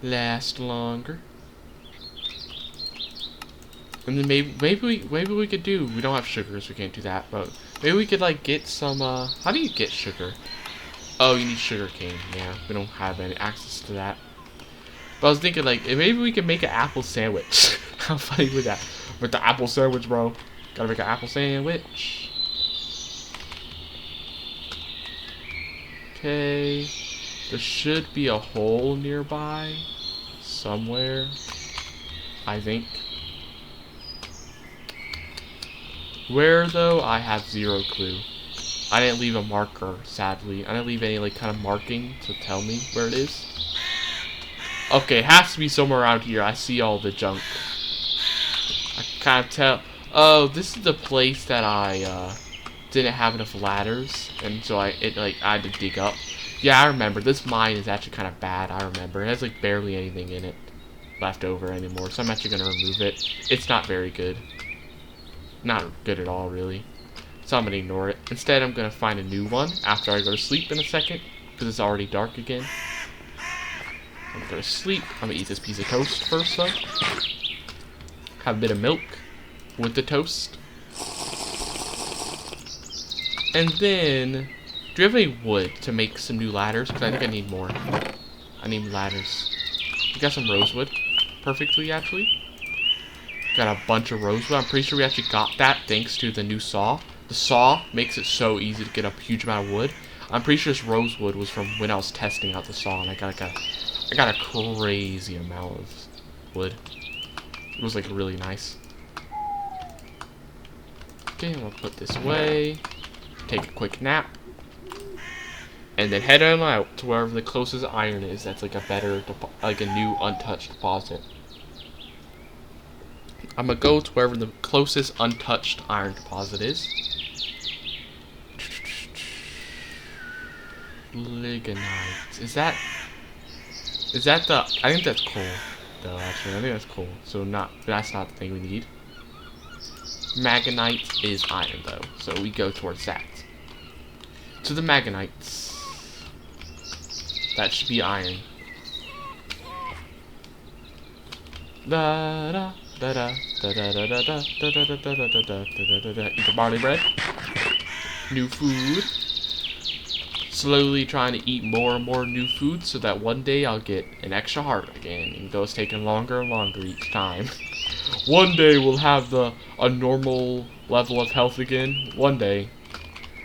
Last longer. And then maybe we could do... We don't have sugar, so we can't do that. But maybe we could like get some... How do you get sugar? Oh, you need sugar cane. Yeah, we don't have any access to that. But I was thinking like, maybe we could make an apple sandwich. How funny would that? With the apple sandwich, bro. Gotta make an apple sandwich. Okay, there should be a hole nearby somewhere, I think. Where though, I have zero clue. I didn't leave a marker, sadly. I didn't leave any like kind of marking to tell me where it is. Okay, it has to be somewhere around here. I see all the junk. I kind of tell. Oh, this is the place that I didn't have enough ladders, and so I had to dig up. Yeah, I remember. This mine is actually kind of bad. I remember. It has like barely anything in it left over anymore, so I'm actually gonna remove it. It's not very good. Not good at all, really. So I'm gonna ignore it. Instead, I'm gonna find a new one after I go to sleep in a second, because it's already dark again. I'm gonna go to sleep. I'm gonna eat this piece of toast first, though. Have a bit of milk with the toast. And then, do you have any wood to make some new ladders? Because I think I need more. I need ladders. We got some rosewood. Perfectly, actually. Got a bunch of rosewood. I'm pretty sure we actually got that thanks to the new saw. The saw makes it so easy to get a huge amount of wood. I'm pretty sure this rosewood was from when I was testing out the saw, and I got a crazy amount of wood. It was like really nice. Okay, I'm gonna put this away. Take a quick nap, and then head on out to wherever the closest iron is. That's like a better, like a new untouched deposit. I'm gonna go to wherever the closest untouched iron deposit is. Ligonite. Is that the? I think that's coal, though. Actually, I think that's coal. So that's not the thing we need. Magonite is iron, though, so we go towards that. To the Magonites. That should be iron. Da da da da da da da da da da da da da da da da. Eat the barley bread. New food. Slowly trying to eat more and more new food so that one day I'll get an extra heart again, even though it's taking longer and longer each time. One day we'll have a normal level of health again. One day.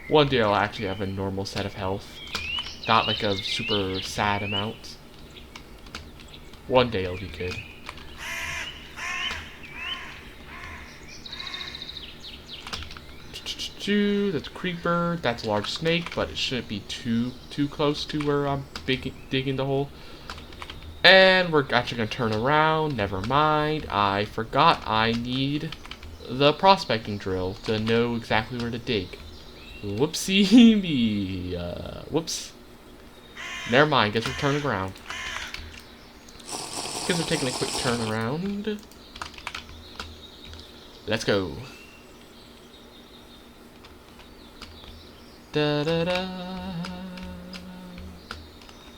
One day I'll actually have a normal set of health. Not like a super sad amount. One day it'll be good. That's a creeper. That's a large snake, but it shouldn't be too close to where I'm digging the hole. And we're actually gonna turn around. Never mind. I forgot I need the prospecting drill to know exactly where to dig. Whoopsie me. Whoops. Never mind. Guess we're turning around. Guess we're taking a quick turn around. Let's go. Da da da.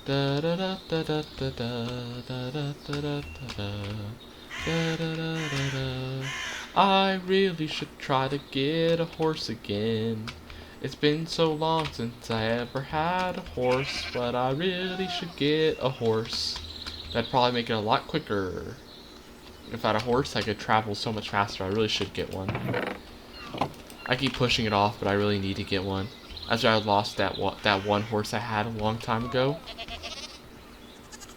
Da da da da da da da da da da da. I really should try to get a horse again. It's been so long since I ever had a horse, but I really should get a horse. That'd probably make it a lot quicker. If I had a horse, I could travel so much faster. I really should get one. I keep pushing it off, but I really need to get one. After I lost that one horse I had a long time ago.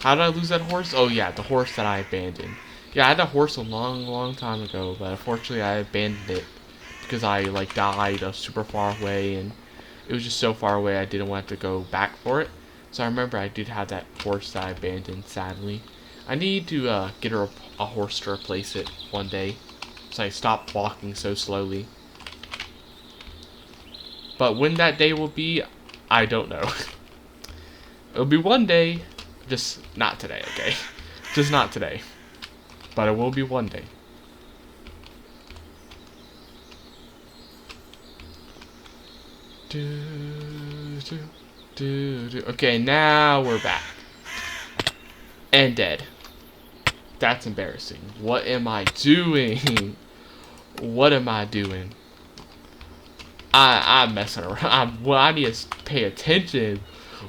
How did I lose that horse? Oh yeah, the horse that I abandoned. Yeah, I had that horse a long time ago, but unfortunately I abandoned it because I like died super far away, and it was just so far away I didn't want to go back for it. So I remember I did have that horse that I abandoned, sadly. I need to get her a horse to replace it one day, so I stop walking so slowly. But when that day will be, I don't know. It'll be one day, just not today, okay? Just not today. But it will be one day. Okay, now we're back. And dead. That's embarrassing. What am I doing? What am I doing? I'm messing around. I need to pay attention.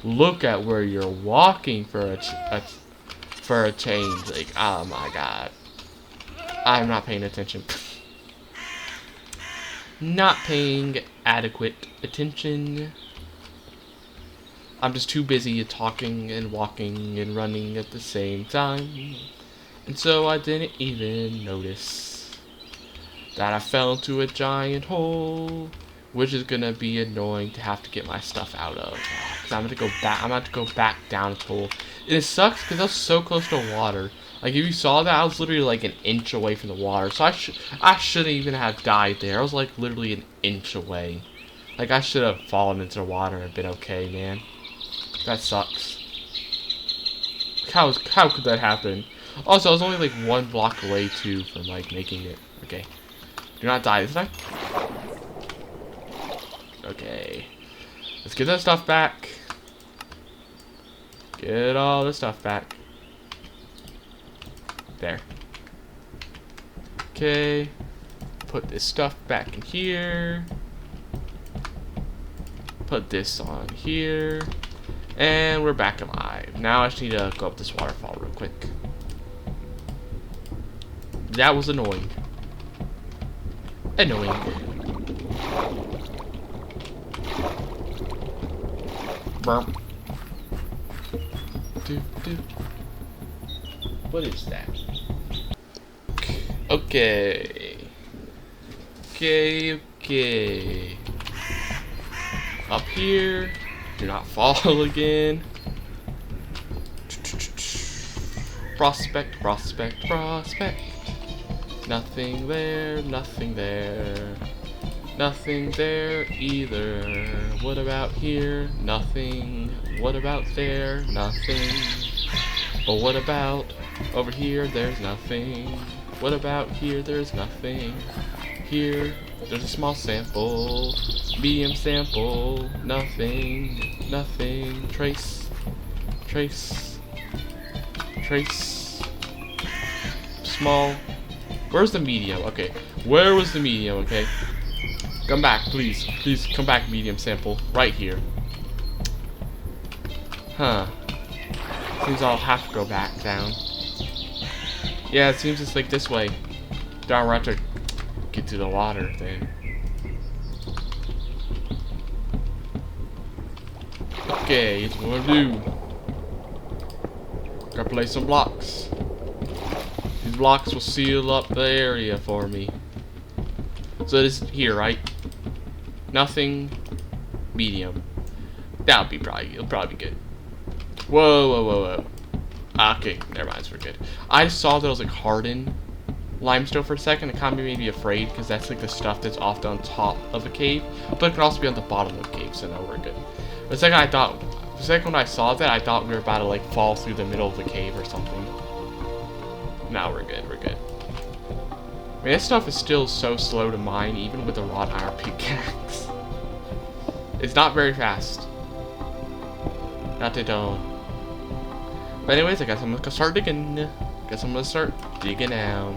Look at where you're walking for a change. Like, oh my god. I'm not paying attention. Not paying adequate attention. I'm just too busy talking and walking and running at the same time. And so I didn't even notice that I fell into a giant hole, which is gonna be annoying to have to get my stuff out of. Cause I'm gonna go back. I'm gonna have to go back down the hole. And it sucks because I was so close to water. Like if you saw that, I was literally like an inch away from the water. So I shouldn't even have died there. I was like literally an inch away. Like I should have fallen into the water and been okay, man. That sucks. How could that happen? Also, I was only like one block away too from like making it. Okay. Do not die this time. Okay. Let's get that stuff back. Get all the stuff back. There. Okay. Put this stuff back in here. Put this on here. And we're back alive. Now I just need to go up this waterfall real quick. That was annoying. Annoying. Burp. What is that? Okay. Okay. Up here. Do not fall again. Prospect. Nothing there, nothing there. Nothing there either. What about here? Nothing. What about there? Nothing. But what about over here? There's nothing. What about here? There's nothing. Here, there's a small sample. Medium sample. Nothing. Nothing. Trace. Small. Where's the medium? Okay. Where was the medium? Okay. Come back, please. Please come back, medium sample. Right here. Huh. Seems I'll have to go back down. Yeah, it seems it's like this way. Darn, we'll have to get to the water thing. Okay, here's what we're gonna do. Gotta place some blocks. These blocks will seal up the area for me. So this here, right? Nothing. Medium. That'll be it'll probably be good. Whoa, whoa, whoa, whoa. Okay, never mind, we're good. I saw that it was like hardened limestone for a second. It kind of made me afraid because that's like the stuff that's often on top of a cave, but it can also be on the bottom of a cave, so no, we're good. The second when I saw that, I thought we were about to like fall through the middle of the cave or something. No, we're good, we're good. I mean, this stuff is still so slow to mine, even with the wrought iron pickaxe. It's not very fast. Not at all. But anyways, I guess I'm gonna start digging. Now.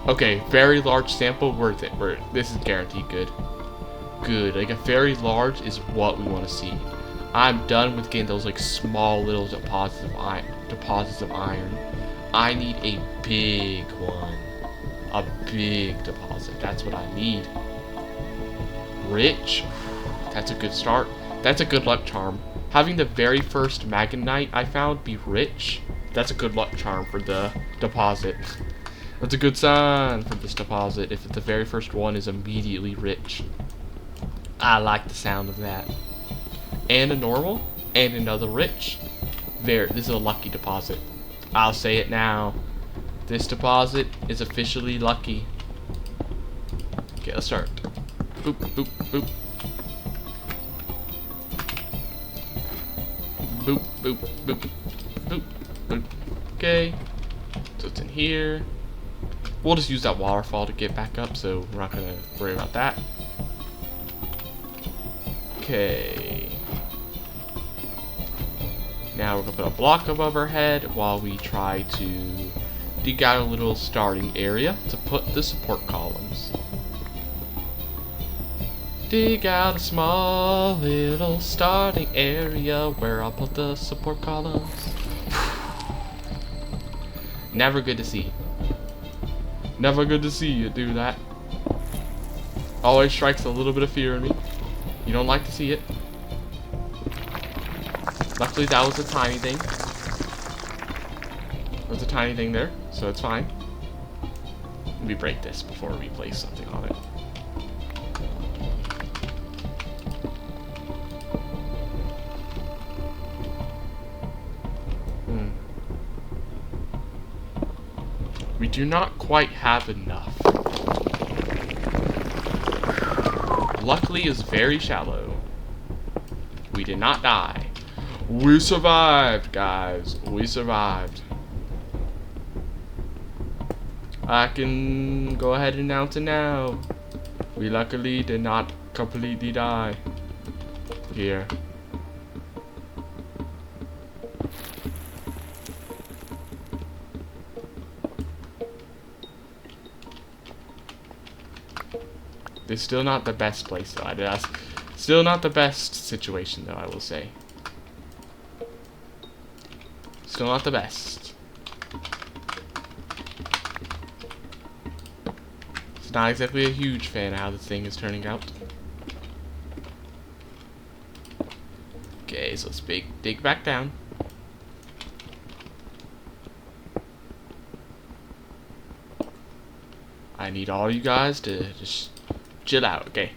Okay, very large sample, worth it. This is guaranteed good. Good, like a very large is what we want to see. I'm done with getting those like small little deposits of iron. I need a big one. A big deposit. That's what I need. Rich. That's a good start. That's a good luck charm. Having the very first magnetite I found be rich, that's a good luck charm for the deposit. That's a good sign for this deposit if the very first one is immediately rich. I like the sound of that. And a normal, and another rich. This is a lucky deposit. I'll say it now. This deposit is officially lucky. Okay, let's start. Boop, boop, boop. Boop, boop, boop, boop, boop. Okay. So it's in here. We'll just use that waterfall to get back up, so we're not gonna worry about that. Okay. Now we're gonna put a block above our head while we try to dig out a little starting area to put the support columns. Dig out a small little starting area where I'll put the support columns. Never good to see. Never good to see you do that. Always strikes a little bit of fear in me. You don't like to see it. Luckily that was a tiny thing. There was a tiny thing there, so it's fine. Let me break this before we place something on it. We do not quite have enough. Luckily, it's very shallow. We did not die. We survived, guys. We survived. I can go ahead and announce it now. We luckily did not completely die. Here. It's still not the best place, though. That's still not the best situation, though, I will say. Still not the best. It's not exactly a huge fan of how this thing is turning out. Okay, so let's dig back down. I need all you guys to just chill out, okay?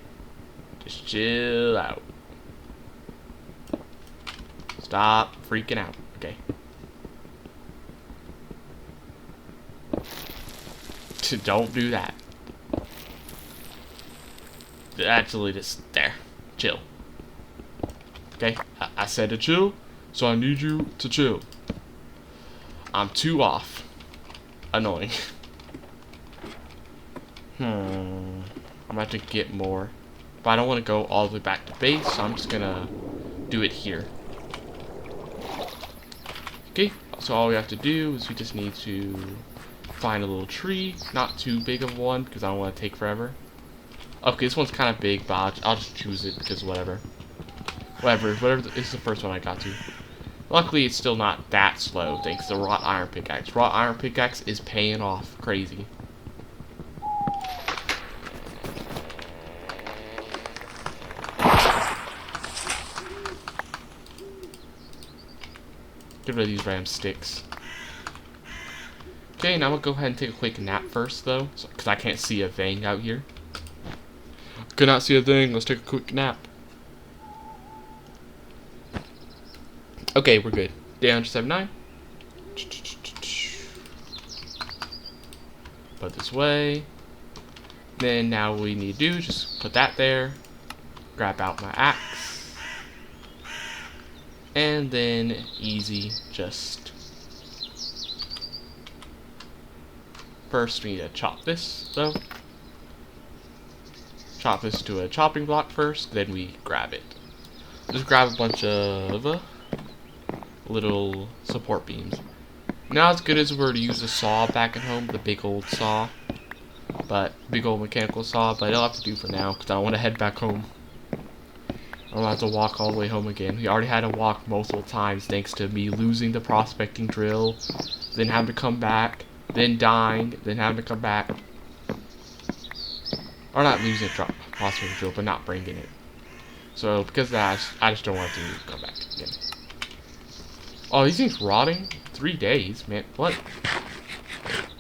Just chill out. Stop freaking out, okay? Don't do that. Actually, just there. Chill. Okay? I said to chill, so I need you to chill. I'm too off. Annoying. I'm gonna have to get more. But I don't want to go all the way back to base, so I'm just gonna do it here. Okay, so all we have to do is we just need to find a little tree. Not too big of one, because I don't want to take forever. Okay, this one's kind of big, but I'll just choose it, because whatever. Whatever, this is the first one I got to. Luckily, it's still not that slow, thanks to the wrought iron pickaxe. Wrought iron pickaxe is paying off crazy. Get rid of these random sticks. Okay, now I'm gonna go ahead and take a quick nap first, though, because I can't see a thing out here. Could not see a thing. Let's take a quick nap. Okay, we're good. Day 179. Put this away. Then now what we need to do is just put that there. Grab out my axe. And then easy, just first we need to chop this though. Chop this to a chopping block first, then we grab it. Just grab a bunch of little support beams. Not as good as if we were to use a saw back at home, the big old saw. But big old mechanical saw, but it'll have to do for now because I want to head back home. I don't have to walk all the way home again. We already had to walk multiple times thanks to me losing the prospecting drill, then having to come back, then dying, then having to come back. Or not losing the prospecting drill, but not bringing it. So because of that, I just don't want to come back again. Oh, these things rotting? 3 days, man. What?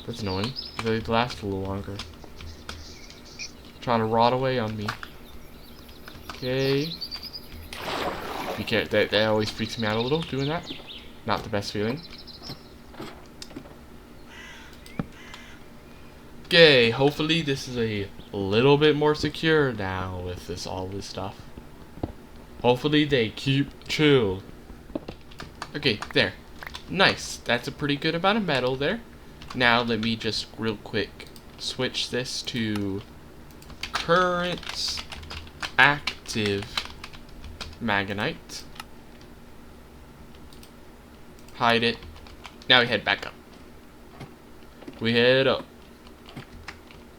That's annoying. They last a little longer. Trying to rot away on me. Okay. You can't. That always freaks me out a little. Doing that. Not the best feeling. Okay. Hopefully this is a little bit more secure now with all this stuff. Hopefully they keep chill. Okay. There. Nice. That's a pretty good amount of metal there. Now let me just real quick switch this to current active Magonite. Hide it. Now we head back up. We head up.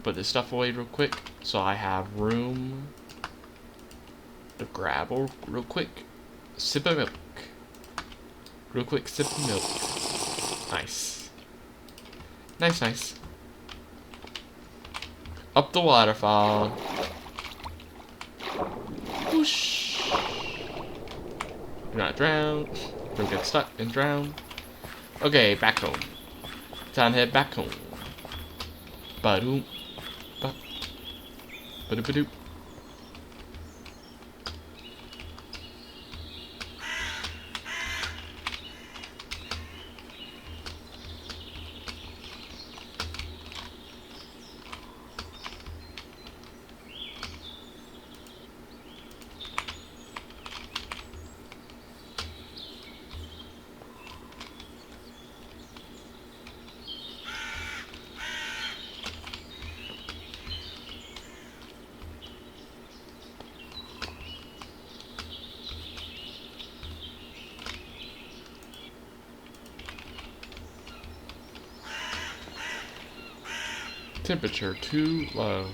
Put this stuff away real quick so I have room to grab a real quick sip of milk. Real quick sip of milk. Nice. Nice, nice. Up the waterfall. Whoosh. Do not drown. Don't get stuck and drown. Okay, back home. Time to head back home. Ba-doom. Ba-doop-ba-doop. Temperature too low.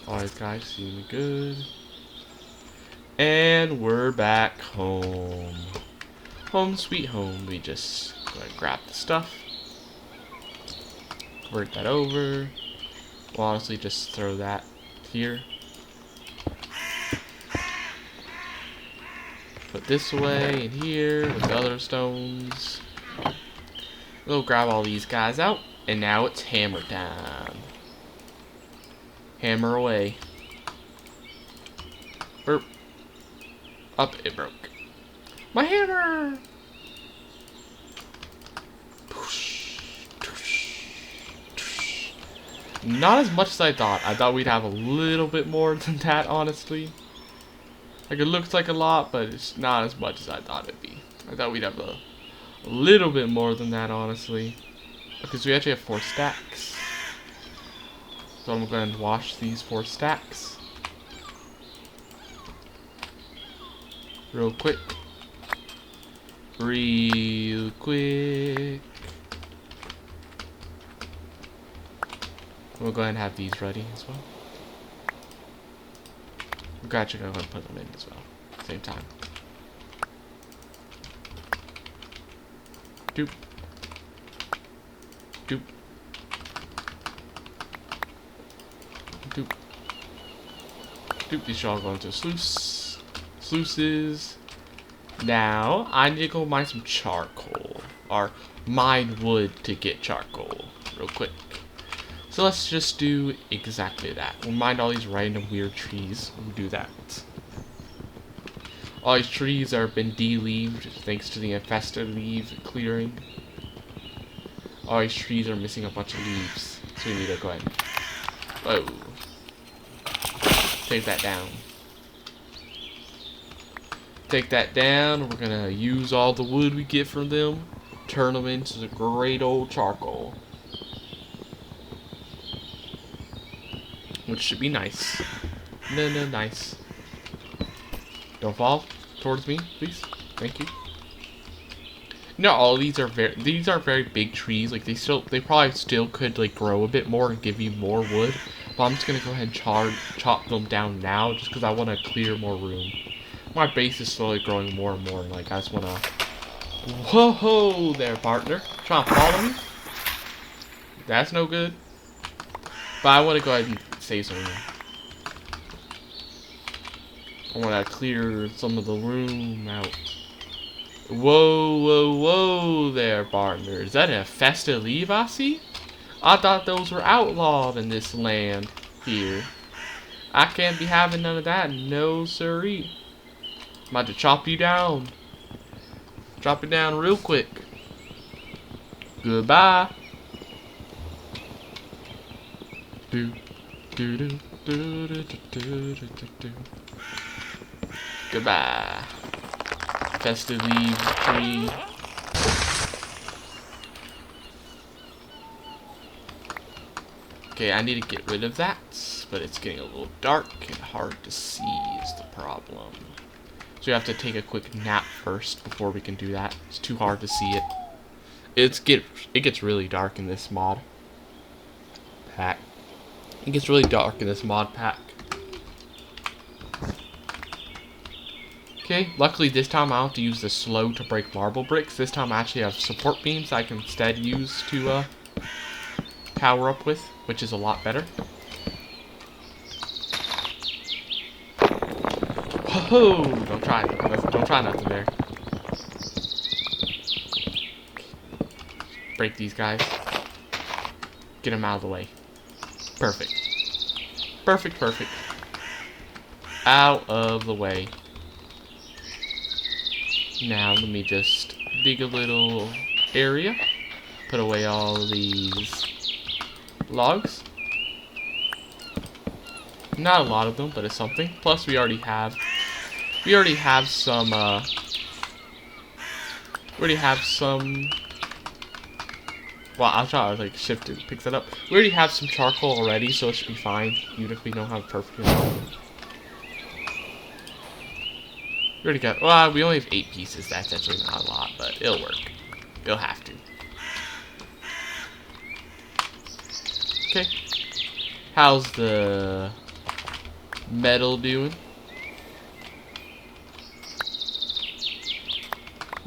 Alright guys, see me good. And we're back home. Home sweet home. We just grab the stuff. Convert that over. We'll honestly just throw that here. Put this away in here with the other stones. We'll grab all these guys out, and now it's hammer time. Hammer away. Burp. Up, it broke. My hammer! Not as much as I thought. I thought we'd have a little bit more than that, honestly. Like, it looks like a lot, but it's not as much as I thought it'd be. I thought we'd have a little bit more than that, honestly. Because we actually have 4 stacks. So I'm going to wash these 4 stacks. Real quick. Real quick. We'll go ahead and have these ready as well. We're actually going to put them in as well. Same time. Doop. Doop. Doop. Doop, these should all go into sluices. Now, I need to go mine some charcoal. Or mine wood to get charcoal. Real quick. So let's just do exactly that. We'll mine all these random weird trees. We'll do that. All these trees are been de-leaved thanks to the infested leaf clearing. All these trees are missing a bunch of leaves. So we need to go ahead. Whoa. Take that down. Take that down. We're gonna use all the wood we get from them. Turn them into the great old charcoal. Which should be nice. No, nice. Don't fall towards me, please. Thank you. No, all these are very big trees. Like they probably still could like grow a bit more and give you more wood. But I'm just gonna go ahead and chop them down now, just because I want to clear more room. My base is slowly growing more and more. Like I just wanna. Whoa there, partner. Trying to follow me? That's no good. But I want to go ahead and save some room. I want to clear some of the room out. Whoa there, partner. Is that an infested leaf I see? I thought those were outlawed in this land here. I can't be having none of that. No siree. I'm about to chop you down. Drop it down real quick. Goodbye. Goodbye. Festive leaves tree. Okay, I need to get rid of that, but it's getting a little dark and hard to see is the problem. So you have to take a quick nap first before we can do that. It's too hard to see it. It gets really dark in this mod pack. It gets really dark in this mod pack. Okay, luckily this time I don't have to use the slow to break marble bricks. This time I actually have support beams I can instead use to power up with, which is a lot better. Whoa! Don't try nothing there. Break these guys. Get them out of the way. Perfect. Perfect. Out of the way. Now let me just dig a little area. Put away all these logs. Not a lot of them, but it's something. Plus we already have some well, I'll try to like shift it, pick that up. We already have some charcoal already, so it should be fine, even if we don't have perfect amount. We already got, well, we only have 8 pieces. That's actually not a lot, but it'll work. It'll have to. Okay. How's the metal doing?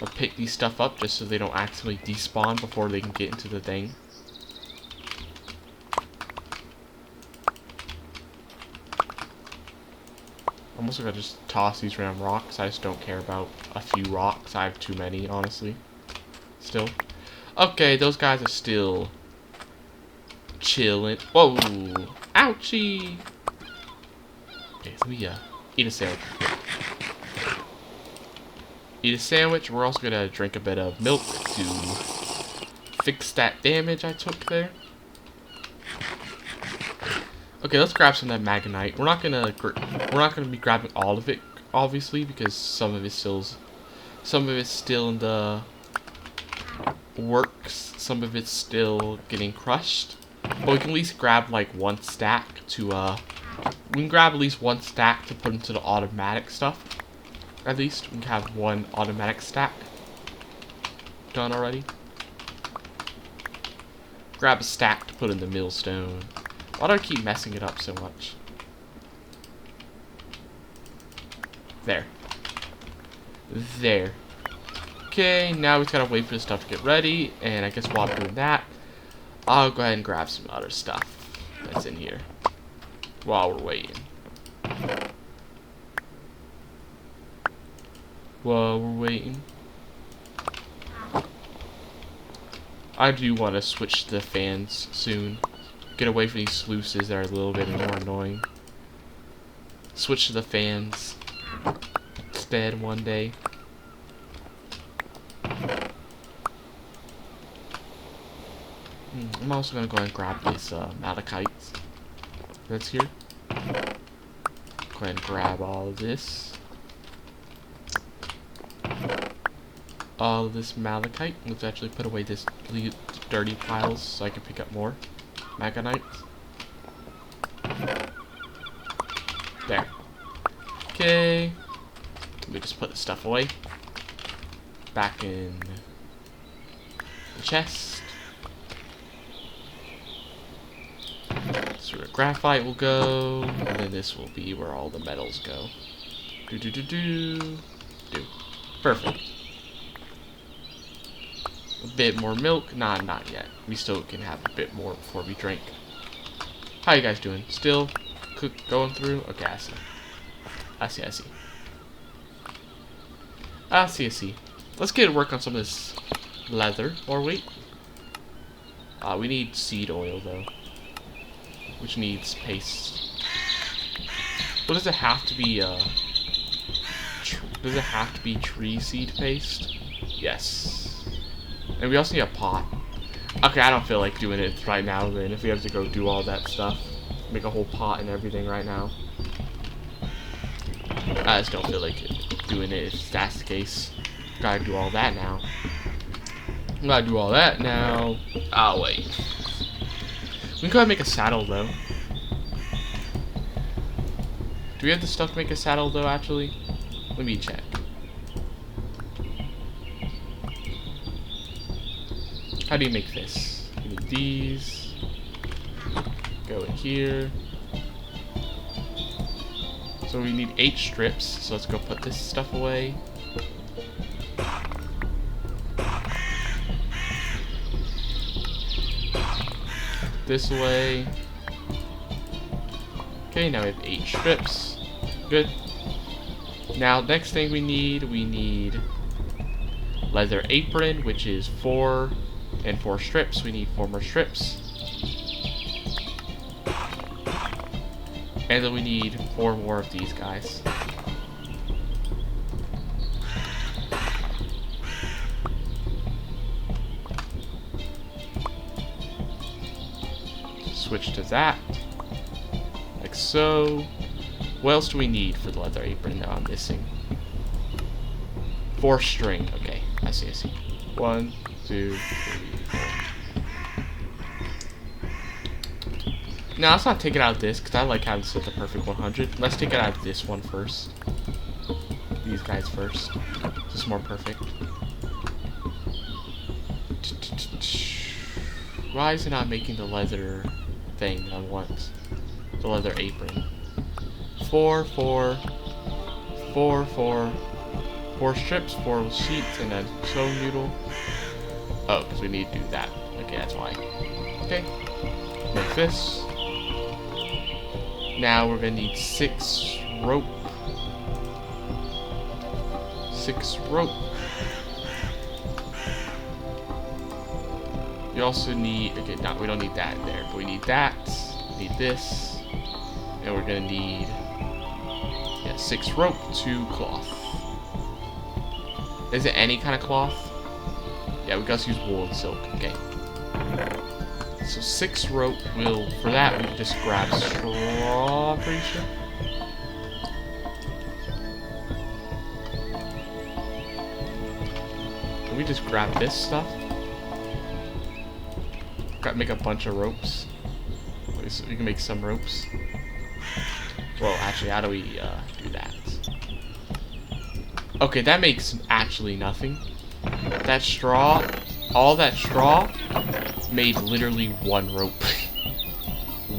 I'll pick these stuff up just so they don't accidentally despawn before they can get into the thing. I'm also gonna just toss these random rocks. I just don't care about a few rocks. I have too many, honestly. Still. Okay, those guys are still chilling. Whoa! Ouchie! Okay, let me eat a sandwich. Eat a sandwich. We're also gonna drink a bit of milk to fix that damage I took there. Okay, let's grab some of that magnite. We're not gonna be grabbing all of it, obviously, because some of it's still in the works. Some of it's still getting crushed. But we can at least grab like one stack to we can grab at least one stack to put into the automatic stuff. At least we can have one automatic stack done already. Grab a stack to put in the millstone. Why do I keep messing it up so much? There. There. Okay, now we just gotta wait for the stuff to get ready, and I guess while I'm doing that, I'll go ahead and grab some other stuff that's in here while we're waiting. while we're waiting. I do want to switch to the fans soon. Get away from these sluices that are a little bit more annoying. Switch to the fans instead one day. I'm also going to go and grab this malachite that's here. Go ahead and grab all of this. All of this malachite. Let's actually put away this dirty piles so I can pick up more magnetite. There. Okay. Let me just put the stuff away. Back in the chest. So where graphite will go, and then this will be where all the metals go. Do. Perfect. A bit more milk? Nah, not yet. We still can have a bit more before we drink. How you guys doing? Still going through? Okay, I see. Let's get to work on some of this leather. Or wait. We need seed oil though. Which needs paste. What does it have to be? Does it have to be tree seed paste? Yes. And we also need a pot. Okay, I don't feel like doing it right now then. If we have to go do all that stuff, make a whole pot and everything right now. I just don't feel like doing it if that's the case. Gotta do all that now. Oh wait. We can go ahead and make a saddle though. Do we have the stuff to make a saddle though actually? Let me check. How do you make this? You need these. Go in here. So we need 8 strips, so let's go put this stuff away. This away. Okay, now we have 8 strips. Good. Now, next thing we need leather apron, which is 4 and 4 strips. We need 4 more strips. And then we need 4 more of these guys. Switch to that. Like so. What else do we need for the leather apron that I'm missing? 4 string. Okay, I see. 1, 2, 3, 4. Now let's not take it out of this because I like having this at the perfect 100. Let's take it out of this one first. These guys first. This is more perfect. Why is it not making the leather thing I want? The leather apron. 4 strips, 4 sheets, and a sewing needle. Oh, because we need to do that. Okay, that's why. Okay. Make this. Now we're gonna need 6 rope. 6 rope. We also need, okay, no, we don't need that there, but we need that. We need this. And we're gonna need 6 rope, 2 cloth. Is it any kind of cloth? Yeah, we gotta use wool and silk. Okay. So 6 rope will, for that we can just grab straw, pretty sure. Can we just grab this stuff? Make a bunch of ropes. So we can make some ropes. Well, actually, how do we do that? Okay, that makes actually nothing. That straw, all that straw, made literally 1 rope.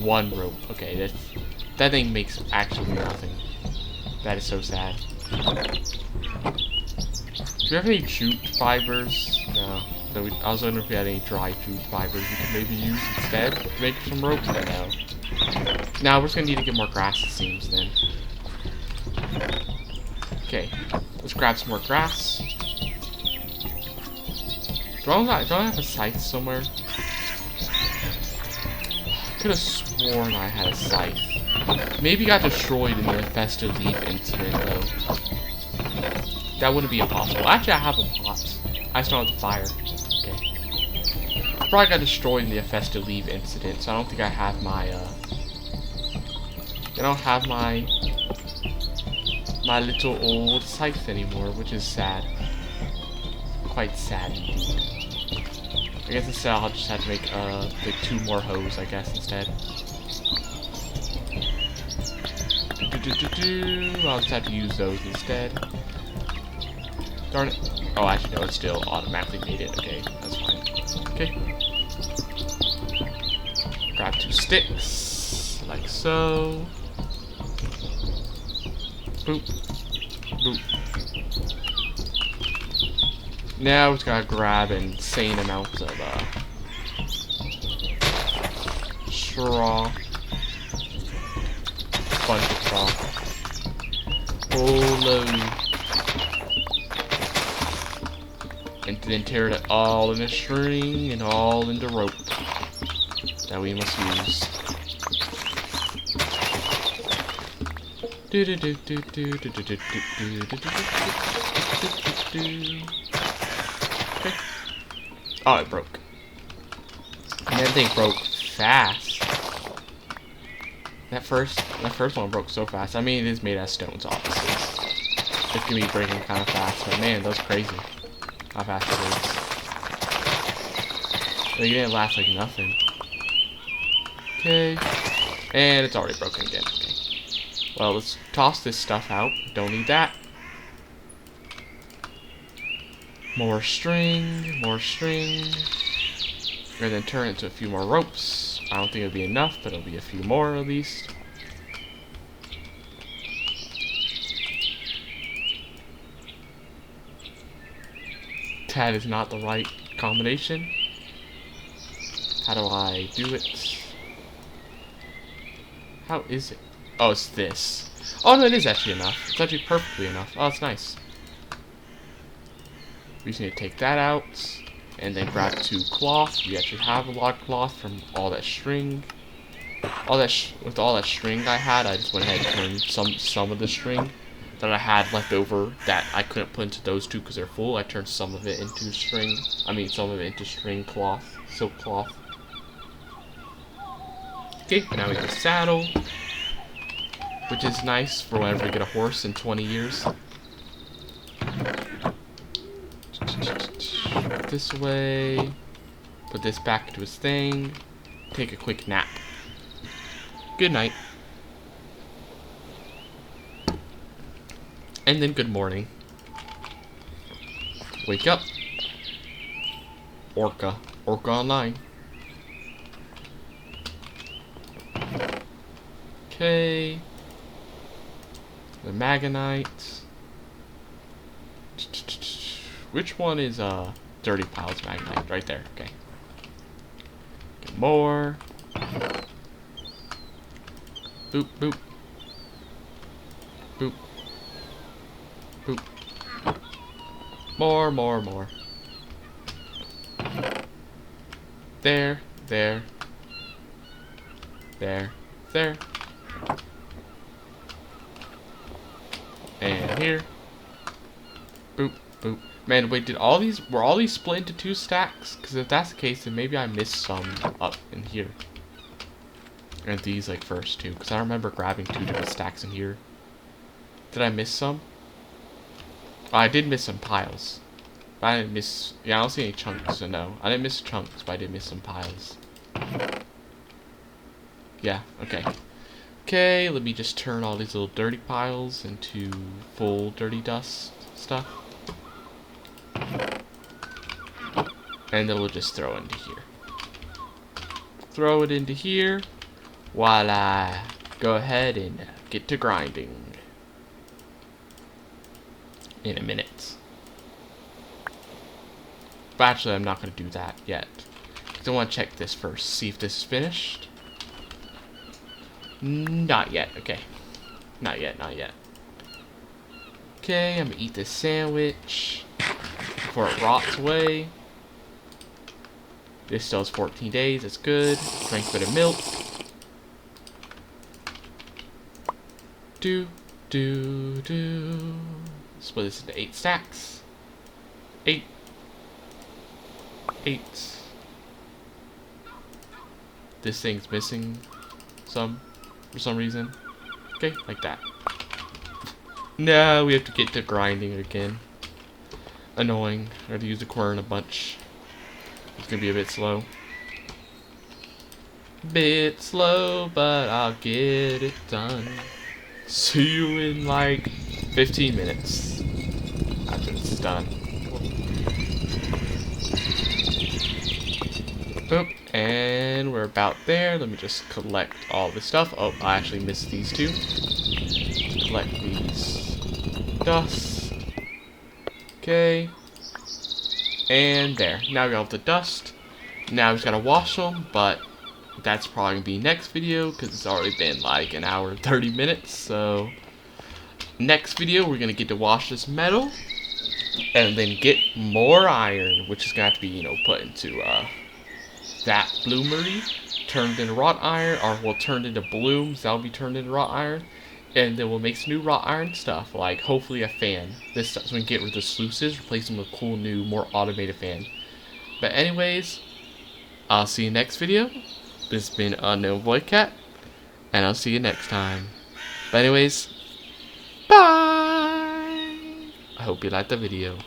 1 rope. Okay, that thing makes actually nothing. That is so sad. Do you have any jute fibers? No. So I was wondering if we had any dry jute fibers we could maybe use instead to make some rope, but no. Now we're just gonna need to get more grass, it seems, then. Okay. Let's grab some more grass. Don't I have a scythe somewhere? I could have sworn I had a scythe. Maybe got destroyed in the festive leaf incident, though. That wouldn't be impossible. Actually, I have a pot. I just don't have the fire. Okay. Probably got destroyed in the festive leaf incident, so I don't think I have my, I don't have my little old scythe anymore, which is sad. Quite sad indeed. I guess instead I'll just have to make, like 2 more hoes, I guess, instead. I'll just have to use those instead. Darn it. Oh, actually, no, it still automatically made it. Okay, that's fine. Okay. Grab 2 sticks, like so. Boop. Boop. Now we just gotta grab insane amounts of, straw. Bunch of straw. Whole load. And then tear it all in a string and all into rope that we must use. Okay. Oh, it broke. And that thing broke fast. That first one broke so fast. I mean, it is made out of stones, obviously. It's gonna be breaking kind of fast, but man, that was crazy. How fast it is. Like, it didn't last like nothing. Okay. And it's already broken again. Okay. Well, let's toss this stuff out. Don't need that. More string, more string. And then turn it into a few more ropes. I don't think it'll be enough, but it'll be a few more at least. That is not the right combination. How do I do it? How is it? Oh, it's this. Oh, no, it is actually enough. It's actually perfectly enough. Oh, it's nice. We just need to take that out. And then grab 2 cloth. We actually have a lot of cloth from all that string. With all that string I had, I just went ahead and turned some of the string that I had left over that I couldn't put into those 2 because they're full. I turned some of it into string. Some of it into string cloth, silk cloth. Okay, now we have a saddle, which is nice for whenever we get a horse in 20 years. This way, put this back into his thing, take a quick nap. Good night. And then good morning. Wake up. Orca online. Okay. The Magonite. Which one is Dirty Piles Magonite? Right there. Okay. Get more. Boop boop. Boop. Boop. More. There. And here. Boop, boop. Man, wait, were all these split into 2 stacks? Because if that's the case, then maybe I missed some up in here. And these, like, first 2. Because I remember grabbing 2 different stacks in here. Did I miss some? Oh, I did miss some piles. But I didn't miss... Yeah, I don't see any chunks, so no. I didn't miss chunks, but I did miss some piles. Yeah, okay. Okay, let me just turn all these little dirty piles into full dirty dust stuff. And then we'll just throw it into here. Throw it into here while I go ahead and get to grinding in a minute. But actually, I'm not going to do that yet. I want to check this first, see if this is finished. Not yet, okay. Not yet. Okay, I'm gonna eat this sandwich before it rots away. This still has 14 days, that's good. Drink a bit of milk. Do. Split this into 8 stacks. 8. This thing's missing for some reason. Okay, like that. Now we have to get to grinding again. Annoying. I have to use the quern a bunch. It's gonna be a bit slow. But I'll get it done. See you in like 15 minutes after this is done. Oop, and we're about there. Let me just collect all this stuff. Oh, I actually missed these two. Collect these dust. Okay. And there. Now we got the dust. Now we just gotta wash them, but that's probably gonna be next video because it's already been like an hour and 30 minutes. So next video we're gonna get to wash this metal and then get more iron, which is gonna have to be, you know, put into that bloomery, turned into wrought iron, or we'll turn into blooms, that'll be turned into wrought iron, and then we'll make some new wrought iron stuff, like hopefully a fan. This stuff, so we can get rid of the sluices, replace them with a cool new, more automated fan. But anyways, I'll see you next video. This has been Unknown Void Cat, and I'll see you next time. But anyways, bye! I hope you liked the video.